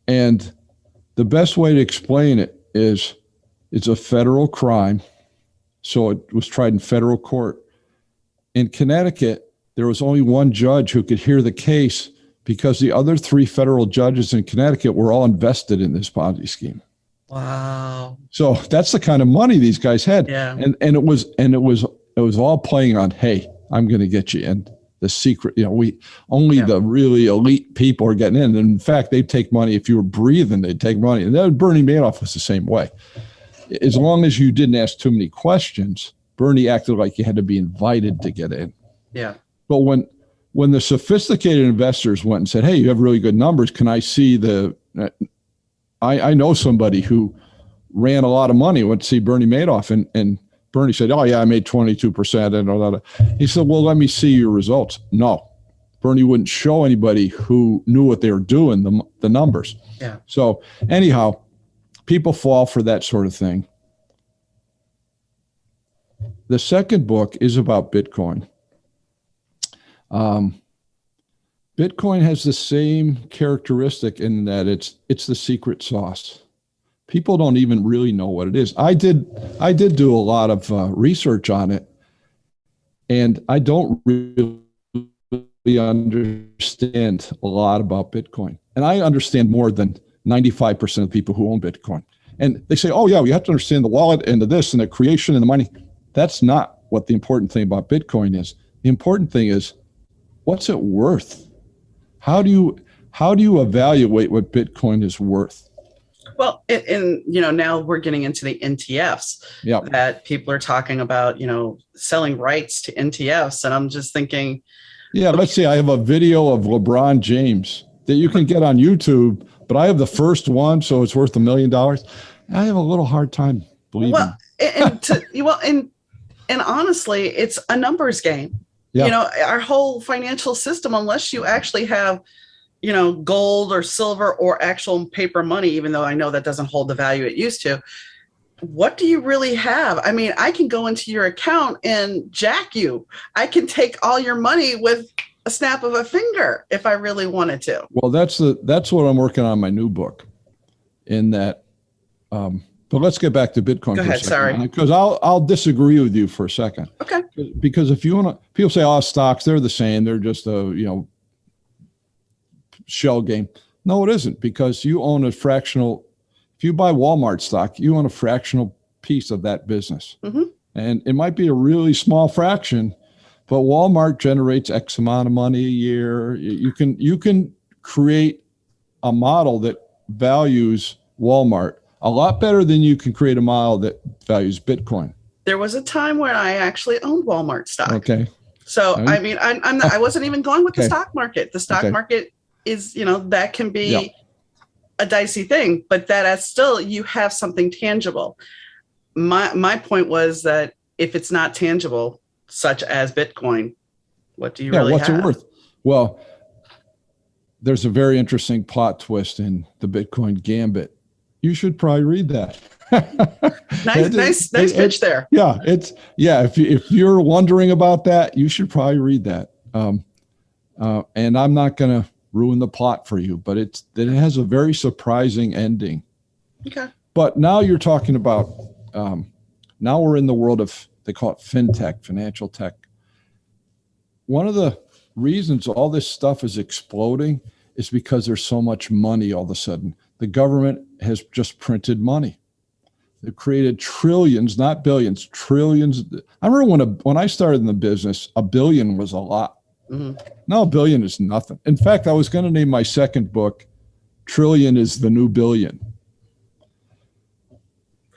and the best way to explain it is it's a federal crime. So it was tried in federal court. In Connecticut, there was only one judge who could hear the case because the other 3 federal judges in Connecticut were all invested in this Ponzi scheme. Wow. So that's the kind of money these guys had. Yeah. And it was all playing on, hey, I'm going to get you in. The secret, the really elite people are getting in. And in fact, they'd take money. If you were breathing, they'd take money. And Bernie Madoff was the same way. As long as you didn't ask too many questions, Bernie acted like you had to be invited to get in. Yeah. But when the sophisticated investors went and said, hey, you have really good numbers, can I see I know somebody who ran a lot of money, went to see Bernie Madoff, and Bernie said, oh yeah, I made 22%. And all that. He said, well, let me see your results. No, Bernie wouldn't show anybody who knew what they were doing, the numbers. Yeah. So anyhow, people fall for that sort of thing. The second book is about Bitcoin. Bitcoin has the same characteristic in that it's the secret sauce. People don't even really know what it is. I did do a lot of research on it, and I don't really understand a lot about Bitcoin. And I understand more than 95% of people who own Bitcoin. And they say, oh yeah, we have to understand the wallet and the this and the creation and the money. That's not what the important thing about Bitcoin is. The important thing is, what's it worth? How do you evaluate what Bitcoin is worth? Well, now we're getting into the NTFs that people are talking about, selling rights to NTFs. And I'm just thinking. Yeah, let's see. I have a video of LeBron James that you can get on YouTube, but I have the first one, so it's worth $1 million. I have a little hard time believing. Well, and honestly, it's a numbers game. Yeah. Our whole financial system, unless you actually have, gold or silver or actual paper money, even though I know that doesn't hold the value it used to, what do you really have? I mean, I can go into your account and jack you. I can take all your money with a snap of a finger if I really wanted to. Well, that's what I'm working on in my new book, in that But let's get back to Bitcoin. Go ahead. Sorry. Because I'll disagree with you for a second. Okay. Because if you want to, people say, "Oh, stocks, they're the same. They're just a shell game." No, it isn't, because you own a fractional. If you buy Walmart stock, you own a fractional piece of that business, and it might be a really small fraction, but Walmart generates X amount of money a year. You can create a model that values Walmart a lot better than you can create a model that values Bitcoin. There was a time when I actually owned Walmart stock. Okay. So, I mean, I wasn't even going with the stock market. The stock market is, that can be a dicey thing, but that's still, you have something tangible. My point was that if it's not tangible, such as Bitcoin, what do you really have? What's it worth? Well, there's a very interesting plot twist in the Bitcoin Gambit. You should probably read that. Nice pitch there. Yeah, if you're wondering about that, you should probably read that. And I'm not going to ruin the plot for you, but it has a very surprising ending. Okay. But now you're talking about now we're in the world of, they call it fintech, financial tech. One of the reasons all this stuff is exploding is because there's so much money all of a sudden. The government has just printed money. They've created trillions, not billions, trillions. I remember when I started in the business, $1 billion was a lot. Now $1 billion is nothing. In fact, I was going to name my second book, Trillion is the New Billion.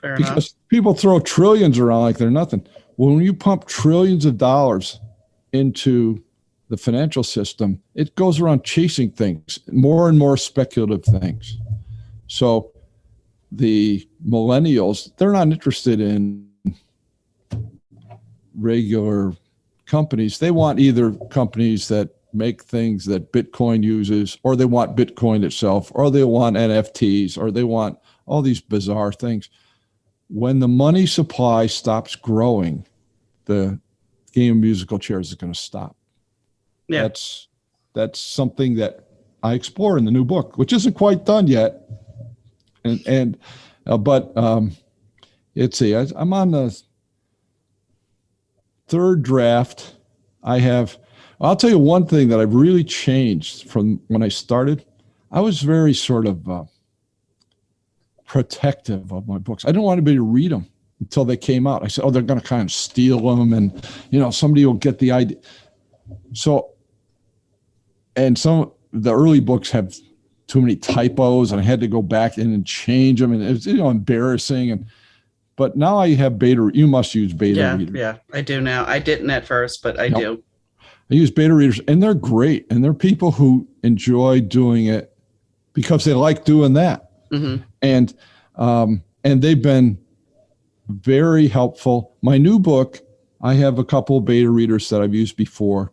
Fair because enough. People throw trillions around like they're nothing. Well, when you pump trillions of dollars into the financial system, it goes around chasing things, more and more speculative things. So the millennials, they're not interested in regular companies. They want either companies that make things that Bitcoin uses, or they want Bitcoin itself, or they want NFTs, or they want all these bizarre things. When the money supply stops growing, the game of musical chairs is going to stop. Yeah. That's something that I explore in the new book, which isn't quite done yet. But let's see, I'm on the third draft. I'll tell you one thing that I've really changed from when I started. I was very sort of protective of my books. I didn't want anybody to read them until they came out. I said, they're going to kind of steal them, and somebody will get the idea. So, and some the early books have too many typos, and I had to go back in and change them, and it's embarrassing. But now I have beta. You must use beta readers. Yeah, I do now. I didn't at first, but I do. I use beta readers, and they're great, and they're people who enjoy doing it because they like doing that. And they've been very helpful. My new book, I have a couple of beta readers that I've used before,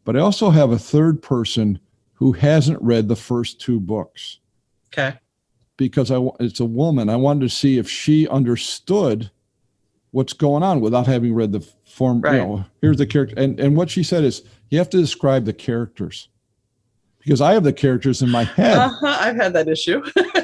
but I also have a third person who hasn't read the first two books. Okay. Because it's a woman. I wanted to see if she understood what's going on without having read the form. Right. Here's the character. And what she said is, you have to describe the characters. Because I have the characters in my head. I've had that issue.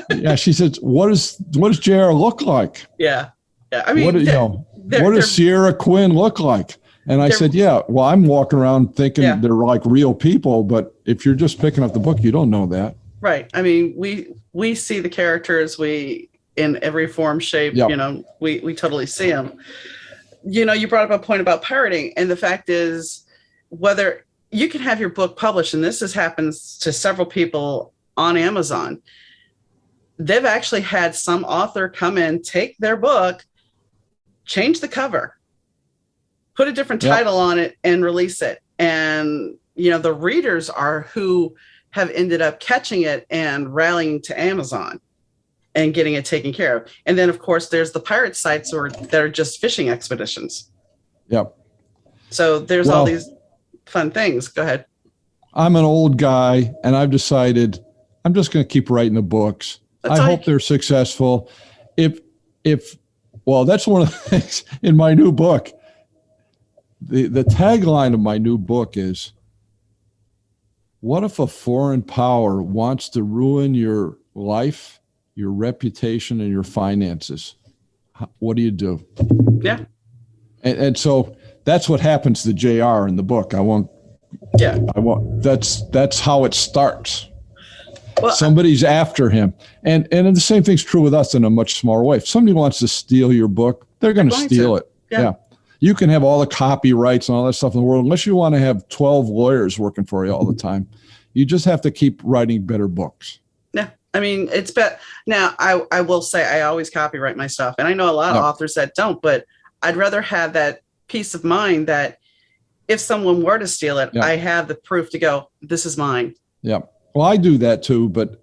Yeah, she says, what does JR look like? Yeah. I mean, what does Sierra Quinn look like? And I said, well, I'm walking around thinking they're like real people, but if you're just picking up the book, you don't know that. Right. I mean, we see the characters, in every form, shape, we totally see them. You brought up a point about pirating, and the fact is, whether you can have your book published, and this happens to several people on Amazon. They've actually had some author come in, take their book, change the cover, put a different title on it, and release it. And, the readers are who have ended up catching it and rallying to Amazon and getting it taken care of. And then, of course, there's the pirate sites that are just fishing expeditions. Yep. So there's all these fun things. Go ahead. I'm an old guy, and I've decided I'm just going to keep writing the books. I hope they're successful. That's one of the things in my new book. The tagline of my new book is, what if a foreign power wants to ruin your life, your reputation, and your finances? what do you do? Yeah. And so that's what happens to JR in the book. That's how it starts. Well, somebody's after him. And the same thing's true with us in a much smaller way. If somebody wants to steal your book, they're going to steal it. Yeah. You can have all the copyrights and all that stuff in the world, unless you want to have 12 lawyers working for you all the time. You just have to keep writing better books. Yeah. I mean, it's better. Now, I will say I always copyright my stuff. And I know a lot of authors that don't, but I'd rather have that peace of mind that if someone were to steal it, I have the proof to go, this is mine. Yeah. Well, I do that too, but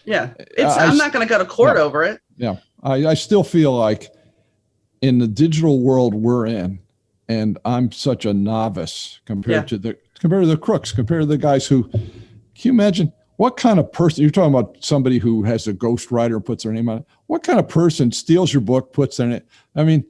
yeah, I'm not going to go to court over it. Yeah. I still feel like in the digital world we're in, and I'm such a novice compared to the crooks, compared to the guys who, can you imagine what kind of person, you're talking about somebody who has a ghostwriter and puts their name on it. What kind of person steals your book, puts their name? I mean,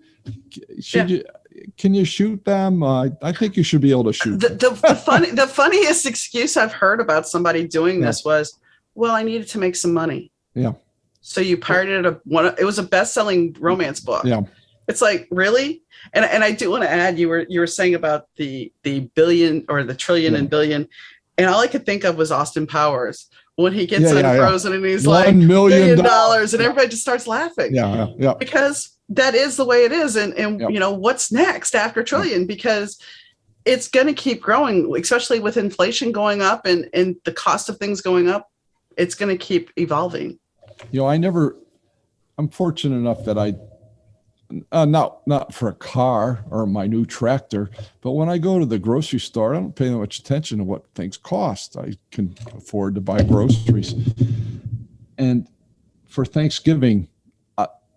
can you shoot them? I think you should be able to shoot them. The funniest excuse I've heard about somebody doing this was, well, I needed to make some money. Yeah. So you pirated it was a best-selling romance book. Yeah. It's like, really? And I do want to add, you were saying about the billion or the trillion and billion, and all I could think of was Austin Powers when he gets unfrozen and he's like $1 million, and everybody just starts laughing. Yeah. Because that is the way it is. And you know, what's next after trillion? Because it's going to keep growing, especially with inflation going up and the cost of things going up. It's going to keep evolving. You know, I'm fortunate enough that not for a car or my new tractor, but when I go to the grocery store, I don't pay that much attention to what things cost. I can afford to buy groceries. And for Thanksgiving,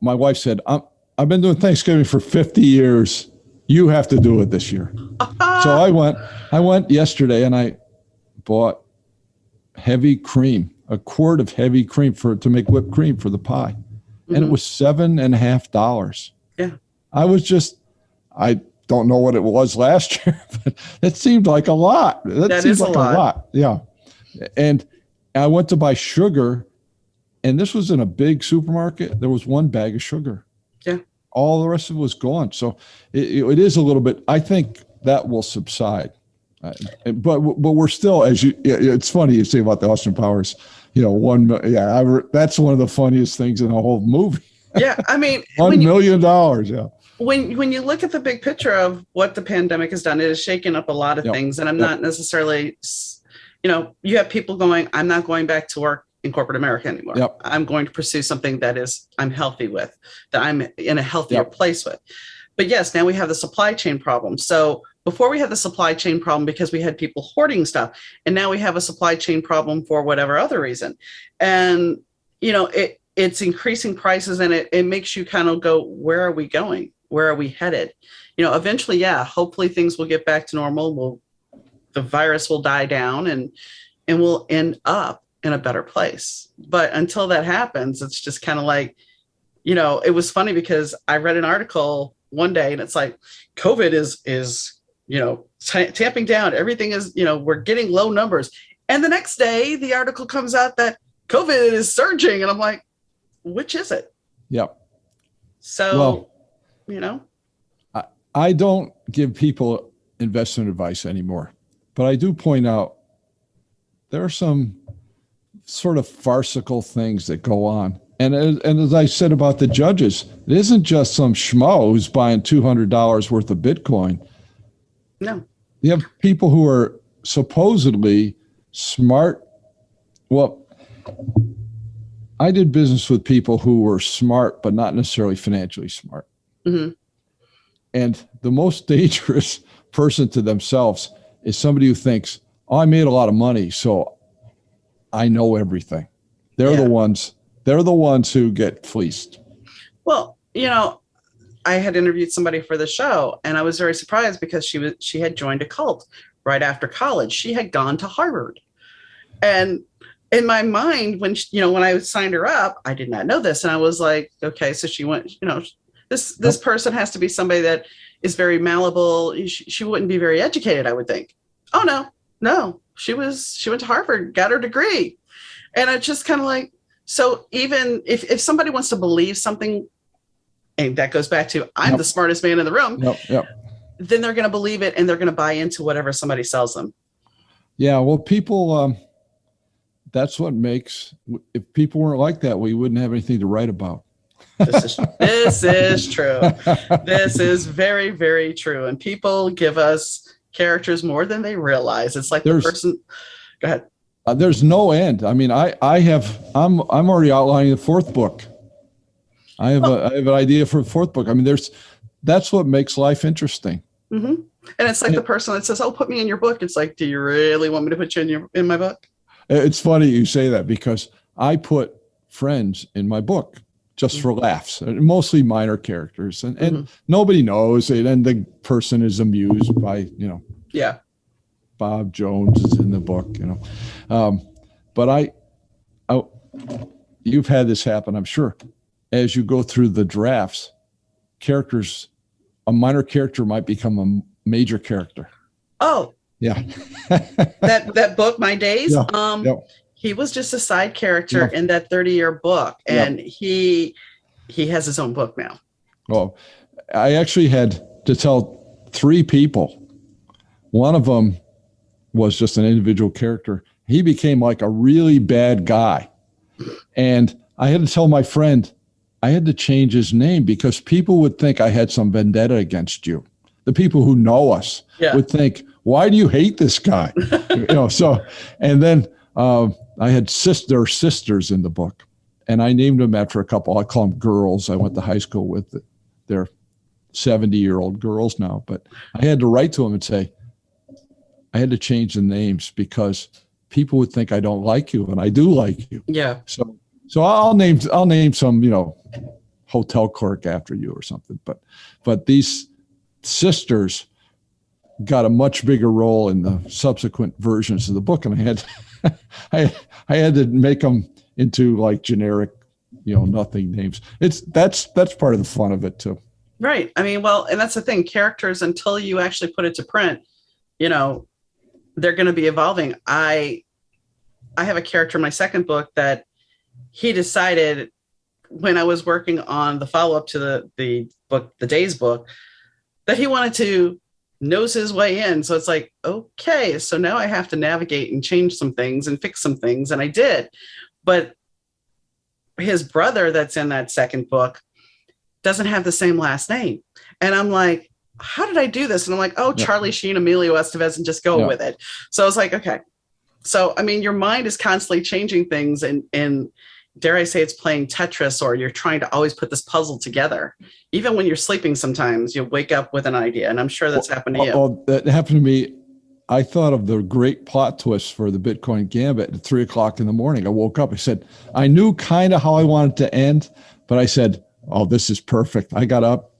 my wife said, I've been doing Thanksgiving for 50 years. You have to do it this year. So I went yesterday and I bought heavy cream, a quart of heavy cream to make whipped cream for the pie. Mm-hmm. And it was $7.50. Yeah. I don't know what it was last year, but it seemed like a lot. That seems like a lot. Yeah. And I went to buy sugar, and this was in a big supermarket. There was one bag of sugar. Yeah. All the rest of it was gone. So it is a little bit, I think that will subside. But we're still, it's funny you say about the Austin Powers, you know, that's one of the funniest things in the whole movie. Yeah. I mean, $1 million. Yeah. When you look at the big picture of what the pandemic has done, it has shaken up a lot of things. And I'm not necessarily, you know, you have people going, I'm not going back to work in corporate America anymore. Yep. I'm going to pursue something that I'm healthy with, that I'm in a healthier place with. But yes, now we have the supply chain problem. So before we had the supply chain problem because we had people hoarding stuff, and now we have a supply chain problem for whatever other reason. And, you know, it's increasing prices, and it makes you kind of go, where are we going? Where are we headed? You know, eventually, hopefully things will get back to normal. The virus will die down and we'll end up in a better place. But until that happens, it's just kind of like, you know, it was funny because I read an article one day and it's like, COVID is, you know, tamping down. Everything is, you know, we're getting low numbers. And the next day the article comes out that COVID is surging. And I'm like, which is it? Yep. So, you know, I don't give people investment advice anymore, but I do point out there are some sort of farcical things that go on. And as I said about the judges, it isn't just some schmo who's buying $200 worth of Bitcoin. No. You have people who are supposedly smart. Well, I did business with people who were smart, but not necessarily financially smart. Mm-hmm. And the most dangerous person to themselves is somebody who thinks, oh, I made a lot of money, so I know everything. They're the ones who get fleeced. Well, you know, I had interviewed somebody for the show, and I was very surprised because she had joined a cult right after college. She had gone to Harvard. And in my mind, when I signed her up, I did not know this. And I was like, okay, so she went, you know, this person has to be somebody that is very malleable. She wouldn't be very educated, I would think. Oh, no. She went to Harvard, got her degree. And it's just kind of like, so even if somebody wants to believe something, and that goes back to I'm Yep. the smartest man in the room, Yep. then they're going to believe it and they're going to buy into whatever somebody sells them. Yeah. Well, people, that's what makes, if people weren't like that, we wouldn't have anything to write about. This is true. This is very, very true. And people give us characters more than they realize. It's like the person. Go ahead. There's no end. I mean, I'm already outlining the fourth book. I have an idea for the fourth book. I mean, that's what makes life interesting. Mm-hmm. And it's like the person that says, "Oh, put me in your book." It's like, do you really want me to put you in my book? It's funny you say that because I put friends in my book just for laughs, mostly minor characters, and nobody knows it, and the person is amused by, yeah, Bob Jones is in the book, but you've had this happen, I'm sure, as you go through the drafts, a minor character might become a major character. Oh, yeah. that book, My Days. Yeah. He was just a side character in that 30-year book, and he has his own book now. Well, I actually had to tell 3 people. One of them was just an individual character. He became like a really bad guy. And I had to tell my friend, I had to change his name because people would think I had some vendetta against you. The people who know us would think, why do you hate this guy? So, and then I had sisters in the book, and I named them after a couple. I call them girls I went to high school with. They're 70-year-old girls now, but I had to write to them and say, I had to change the names because people would think I don't like you, and I do like you. Yeah. So I'll name some, hotel clerk after you or something. But these sisters got a much bigger role in the subsequent versions of the book, and I had to make them into like generic, nothing names. That's part of the fun of it too. Right. I mean, well, and that's the thing. Characters, until you actually put it to print, they're going to be evolving. I have a character in my second book that he decided when I was working on the follow-up to the book, the Days book, that he wanted to nose his way in. So it's like, okay, so now I have to navigate and change some things and fix some things. And I did. But his brother that's in that second book doesn't have the same last name. And I'm like, how did I do this? And I'm like, Charlie Sheen, Emilio Estevez, and just go with it. So I was like, okay. So, I mean, your mind is constantly changing things, and dare I say it's playing Tetris, or you're trying to always put this puzzle together. Even when you're sleeping, sometimes you'll wake up with an idea. And I'm sure that's happened to you. Well, that happened to me. I thought of the great plot twist for the Bitcoin Gambit at 3:00 in the morning. I woke up, I said, I knew kind of how I wanted to end, but I said, oh, this is perfect. I got up.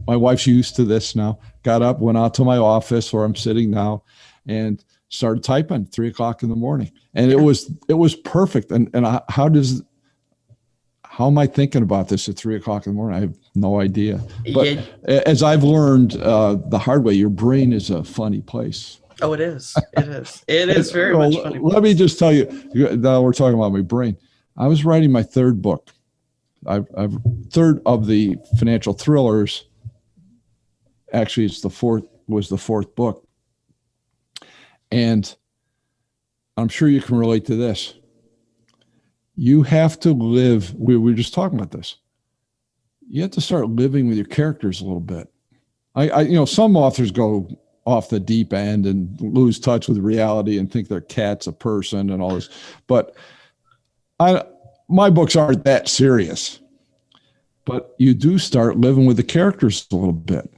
My wife's used to this now. Got up, went out to my office where I'm sitting now, and started typing 3:00 in the morning. And it was perfect. And how am I thinking about this at 3:00 in the morning? I have no idea. But as I've learned the hard way, your brain is a funny place. Oh, it is. It is. It is very much funny. Let me just tell you, now we're talking about my brain. I was writing my third book. I've third of the financial thrillers. Actually, the fourth book. And I'm sure you can relate to this. You have to live, we were just talking about this. You have to start living with your characters a little bit. Some authors go off the deep end and lose touch with reality and think their cat's a person and all this. But my books aren't that serious. But you do start living with the characters a little bit.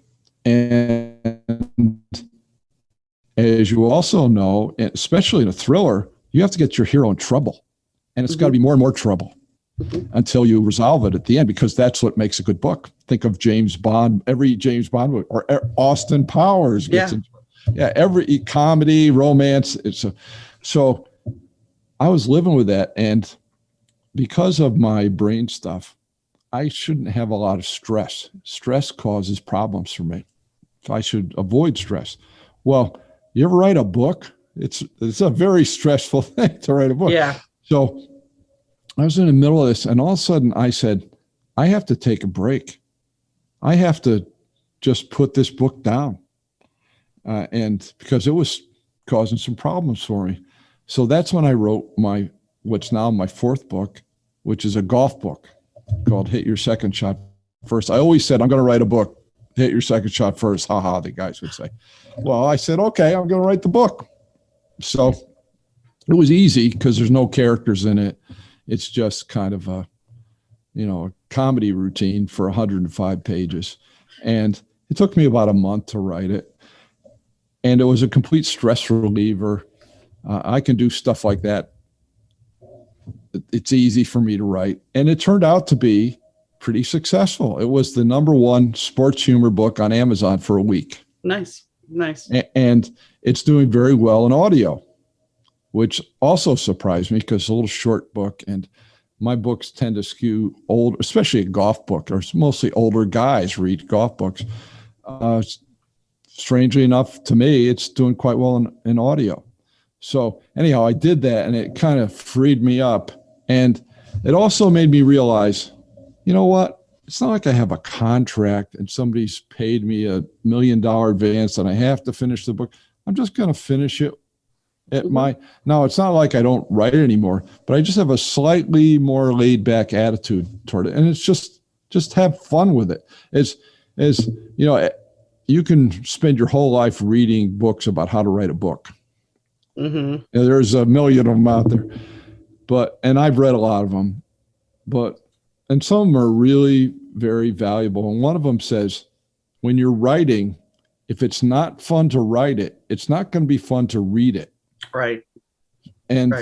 And as you also know, especially in a thriller, you have to get your hero in trouble. And it's got to be more and more trouble until you resolve it at the end, because that's what makes a good book. Think of James Bond, every James Bond book, or Austin Powers gets into every comedy, romance. So I was living with that. And because of my brain stuff, I shouldn't have a lot of stress. Stress causes problems for me. So I should avoid stress. Well, you ever write a book? It's a very stressful thing to write a book. Yeah. So I was in the middle of this, and all of a sudden I said, I have to take a break. I have to just put this book down. And because it was causing some problems for me. So that's when I wrote what's now my fourth book, which is a golf book called Hit Your Second Shot First. I always said, I'm going to write a book, hit your second shot first. Ha ha, the guys would say. Well, I said, okay, I'm going to write the book. So it was easy because there's no characters in it. It's just kind of a comedy routine for 105 pages. And it took me about a month to write it. And it was a complete stress reliever. I can do stuff like that. It's easy for me to write. And it turned out to be pretty successful. It was the #1 sports humor book on Amazon for a week. Nice. And it's doing very well in audio, which also surprised me because it's a little short book. And my books tend to skew old, especially a golf book, or mostly older guys read golf books. Strangely enough, to me, it's doing quite well in audio. So anyhow, I did that, and it kind of freed me up. And it also made me realize, you know what? It's not like I have a contract and somebody's paid me $1 million advance and I have to finish the book. I'm just going to finish it now. It's not like I don't write it anymore, but I just have a slightly more laid back attitude toward it. And it's just have fun with it. You can spend your whole life reading books about how to write a book. Mm-hmm. There's a million of them out there, and I've read a lot of them, and some of them are really very valuable. And one of them says, when you're writing, if it's not fun to write it, it's not going to be fun to read it. Right. And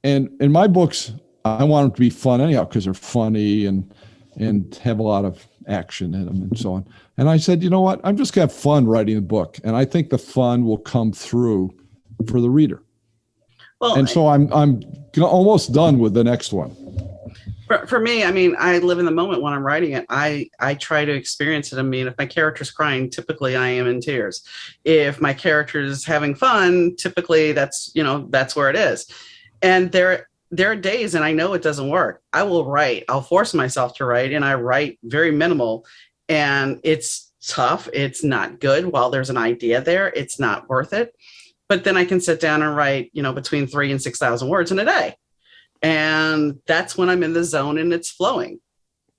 in my books, I want them to be fun anyhow, because they're funny and have a lot of action in them and so on. And I said, you know what? I'm just going to have fun writing the book. And I think the fun will come through for the reader. Well, and so I'm almost done with the next one. For me, I mean, I live in the moment when I'm writing it. I try to experience it. I mean, if my character's crying, typically I am in tears. If my character is having fun, typically that's where it is. And there are days, and I know it doesn't work. I will write. I'll force myself to write, and I write very minimal. And it's tough. It's not good. While there's an idea there, it's not worth it. But then I can sit down and write, between 3,000 and 6,000 words in a day. And that's when I'm in the zone and it's flowing.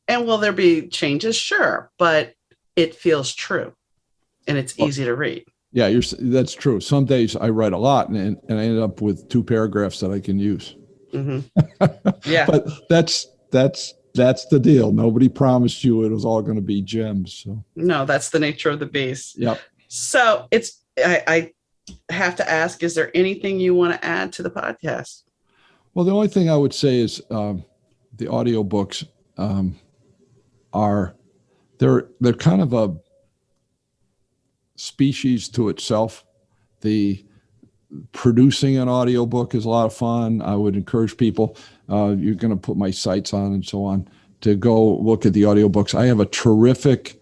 And will there be changes? Sure. But it feels true. And it's easy to read. Yeah, that's true. Some days I write a lot and I end up with 2 paragraphs that I can use. Mm-hmm. Yeah. But that's the deal. Nobody promised you it was all going to be gems. So no, that's the nature of the beast. Yep. So I have to ask, is there anything you want to add to the podcast? Well, the only thing I would say is the audiobooks they're kind of a species to itself. The producing an audiobook is a lot of fun. I would encourage people, you're going to put my sites on and so on, to go look at the audiobooks. I have a terrific,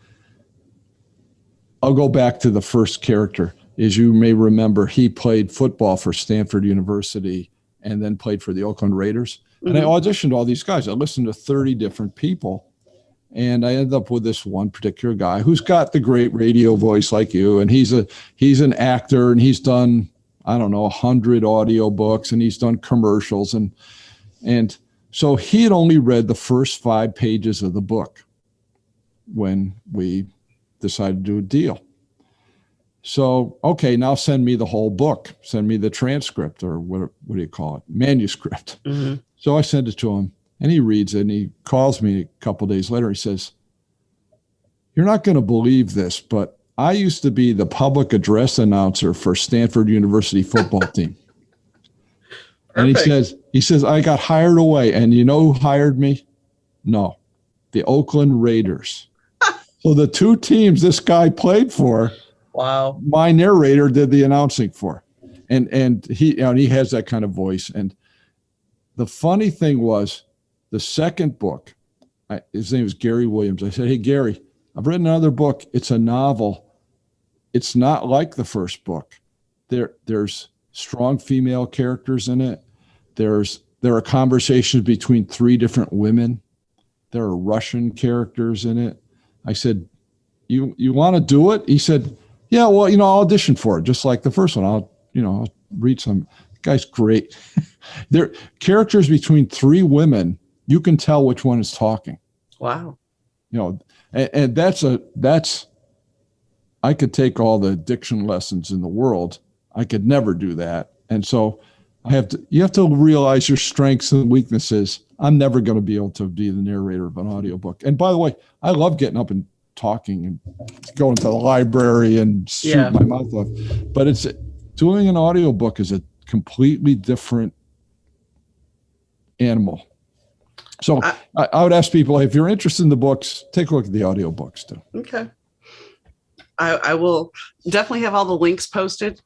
I'll go back to the first character. As you may remember, he played football for Stanford University and then played for the Oakland Raiders. Mm-hmm. And I auditioned all these guys. I listened to 30 different people. And I ended up with this one particular guy who's got the great radio voice like you. And he's an actor, and he's done, 100 audiobooks, and he's done commercials. And so he had only read the first 5 pages of the book when we decided to do a deal. So, okay, now send me the whole book. Send me the transcript, or what do you call it? Manuscript. Mm-hmm. So I send it to him, and he reads it, and he calls me a couple of days later. He says, "You're not going to believe this, but I used to be the public address announcer for Stanford University football team." And he says, "I got hired away. And you know who hired me? No, the Oakland Raiders." So the 2 teams this guy played for, wow, my narrator did the announcing for. And he has that kind of voice. And the funny thing was, the second book, his name is Gary Williams. I said, "Hey, Gary, I've written another book. It's a novel. It's not like the first book. There's strong female characters in it. There are conversations between 3 different women. There are Russian characters in it." I said, you want to do it? He said, yeah, well, I'll audition for it. Just like the first one. I'll read some. The guy's great. They're characters between three women. You can tell which one is talking. Wow. And that's, I could take all the diction lessons in the world. I could never do that. And so you have to realize your strengths and weaknesses. I'm never going to be able to be the narrator of an audiobook. And by the way, I love getting up and talking and going to the library and shoot my mouth off. But doing an audiobook is a completely different animal. So I would ask people, if you're interested in the books, take a look at the audiobooks too. Okay. I will definitely have all the links posted.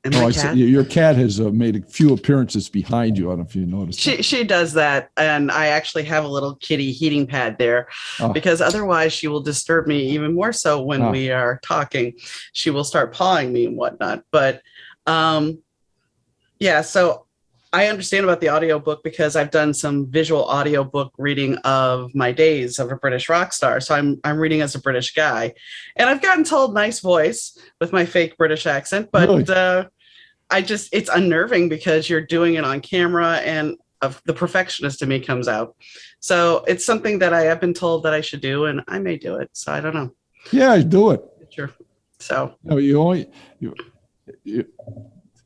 Your cat has made a few appearances behind you. I don't know if you noticed. She does that, and I actually have a little kitty heating pad there because otherwise she will disturb me even more so when we are talking. She will start pawing me and whatnot. But so I understand about the audiobook because I've done some visual audiobook reading of My Days of a British Rock Star. So I'm reading as a British guy, and I've gotten told nice voice with my fake British accent, but really? It's unnerving because you're doing it on camera and the perfectionist in me comes out. So it's something that I have been told that I should do, and I may do it. So I don't know. Yeah, do it. Sure. So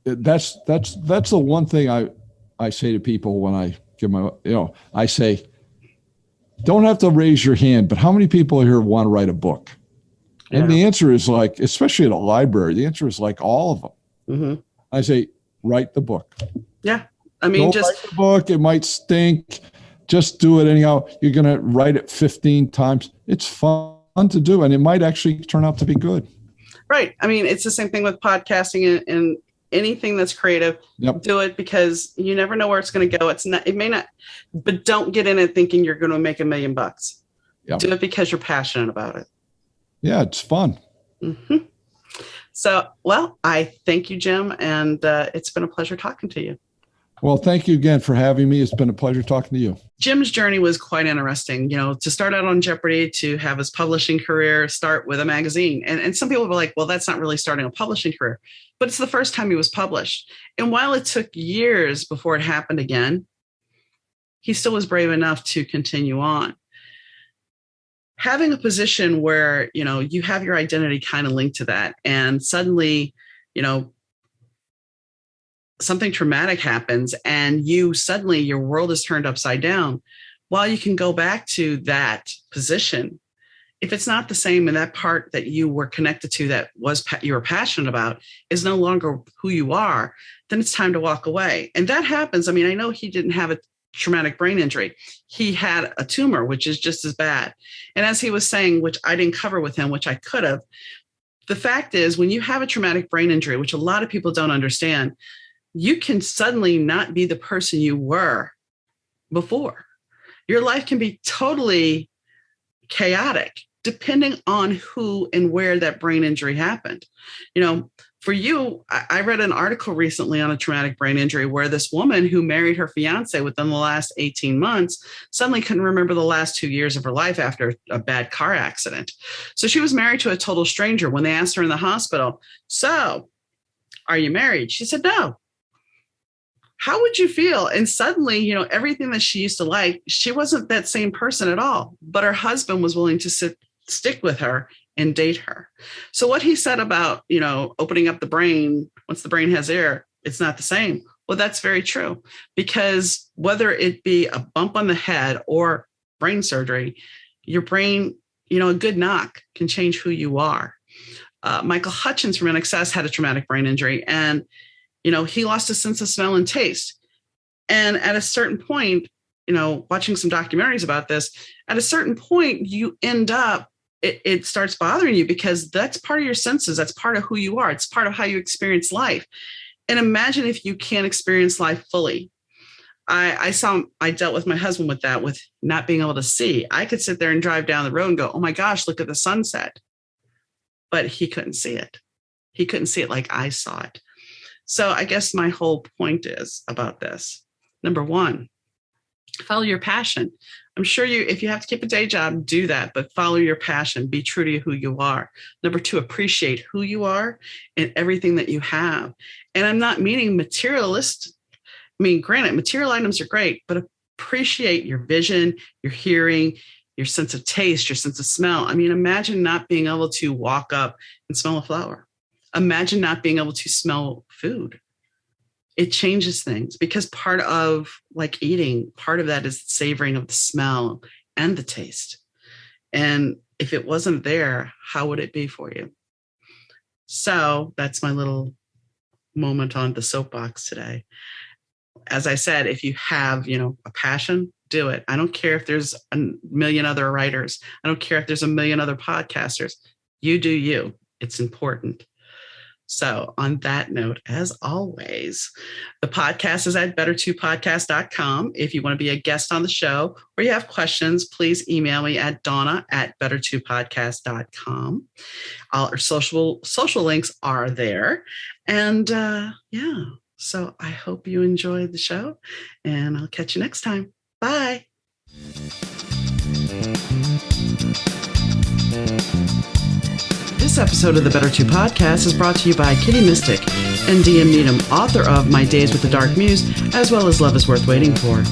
that's the one thing I say to people when I give I say, don't have to raise your hand, but how many people here want to write a book? Yeah. And the answer is especially at a library, the answer is all of them. Mm-hmm. I say, write the book. Yeah. I mean, write the book. It might stink. Just do it anyhow. You're going to write it 15 times. It's fun to do, and it might actually turn out to be good. Right. I mean, it's the same thing with podcasting and anything that's creative. Yep. Do it because you never know where it's going to go. It may not, but don't get in it thinking you're going to make $1 million. Yep. Do it because you're passionate about it. Yeah, it's fun. Mm-hmm. So, I thank you, Jim, and it's been a pleasure talking to you. Well, thank you again for having me. It's been a pleasure talking to you. Jim's journey was quite interesting, to start out on Jeopardy, to have his publishing career start with a magazine. And some people were like, well, that's not really starting a publishing career, but it's the first time he was published. And while it took years before it happened again, he still was brave enough to continue on. Having a position where, you have your identity kind of linked to that, and suddenly, something traumatic happens and your world is turned upside down. While you can go back to that position, if it's not the same and that part that you were connected to that you were passionate about is no longer who you are, then it's time to walk away. And that happens. I mean, I know he didn't have a traumatic brain injury. He had a tumor, which is just as bad. And as he was saying, which I didn't cover with him, which I could have, the fact is when you have a traumatic brain injury, which a lot of people don't understand, you can suddenly not be the person you were before. Your life can be totally chaotic depending on who and where that brain injury happened. For you, I read an article recently on a traumatic brain injury where this woman who married her fiance within the last 18 months suddenly couldn't remember the last 2 years of her life after a bad car accident. So she was married to a total stranger. When they asked her in the hospital, so are you married? She said, no. How would you feel? And suddenly, everything that she used to like, she wasn't that same person at all, but her husband was willing to stick with her and date her. So what he said about, opening up the brain, once the brain has air, it's not the same. Well, that's very true, because whether it be a bump on the head or brain surgery, your brain, a good knock can change who you are. Michael Hutchins from NXS had a traumatic brain injury, and he lost his sense of smell and taste. And at a certain point, watching some documentaries about this, at a certain point, you end up, it starts bothering you because that's part of your senses. That's part of who you are. It's part of how you experience life. And imagine if you can't experience life fully. I dealt with my husband with that, with not being able to see. I could sit there and drive down the road and go, oh my gosh, look at the sunset. But he couldn't see it. He couldn't see it like I saw it. So I guess my whole point is about this. Number one, Follow your passion. I'm sure if you have to keep a day job, do that, but follow your passion. Be true to who you are. Number 2, appreciate who you are and everything that you have. And I'm not meaning materialist. I mean, granted, material items are great, but appreciate your vision, your hearing, your sense of taste, your sense of smell. I mean, imagine not being able to walk up and smell a flower. Imagine not being able to smell food. It changes things, because part of like eating, part of that is savoring of the smell and the taste. And if it wasn't there, how would it be for you? So that's my little moment on the soapbox today. As I said, if you have, a passion, do it. I don't care if there's a million other writers. I don't care if there's a million other podcasters. You do you. It's important. So on that note, as always, the podcast is at better2podcast.com. If you want to be a guest on the show or you have questions, please email me at donna@better2podcast.com. All our social links are there. And so I hope you enjoyed the show, and I'll catch you next time. Bye. This episode of the Better 2 Podcast is brought to you by Kitty Mystic and DM Needham, author of My Days with the Dark Muse, as well as Love is Worth Waiting For.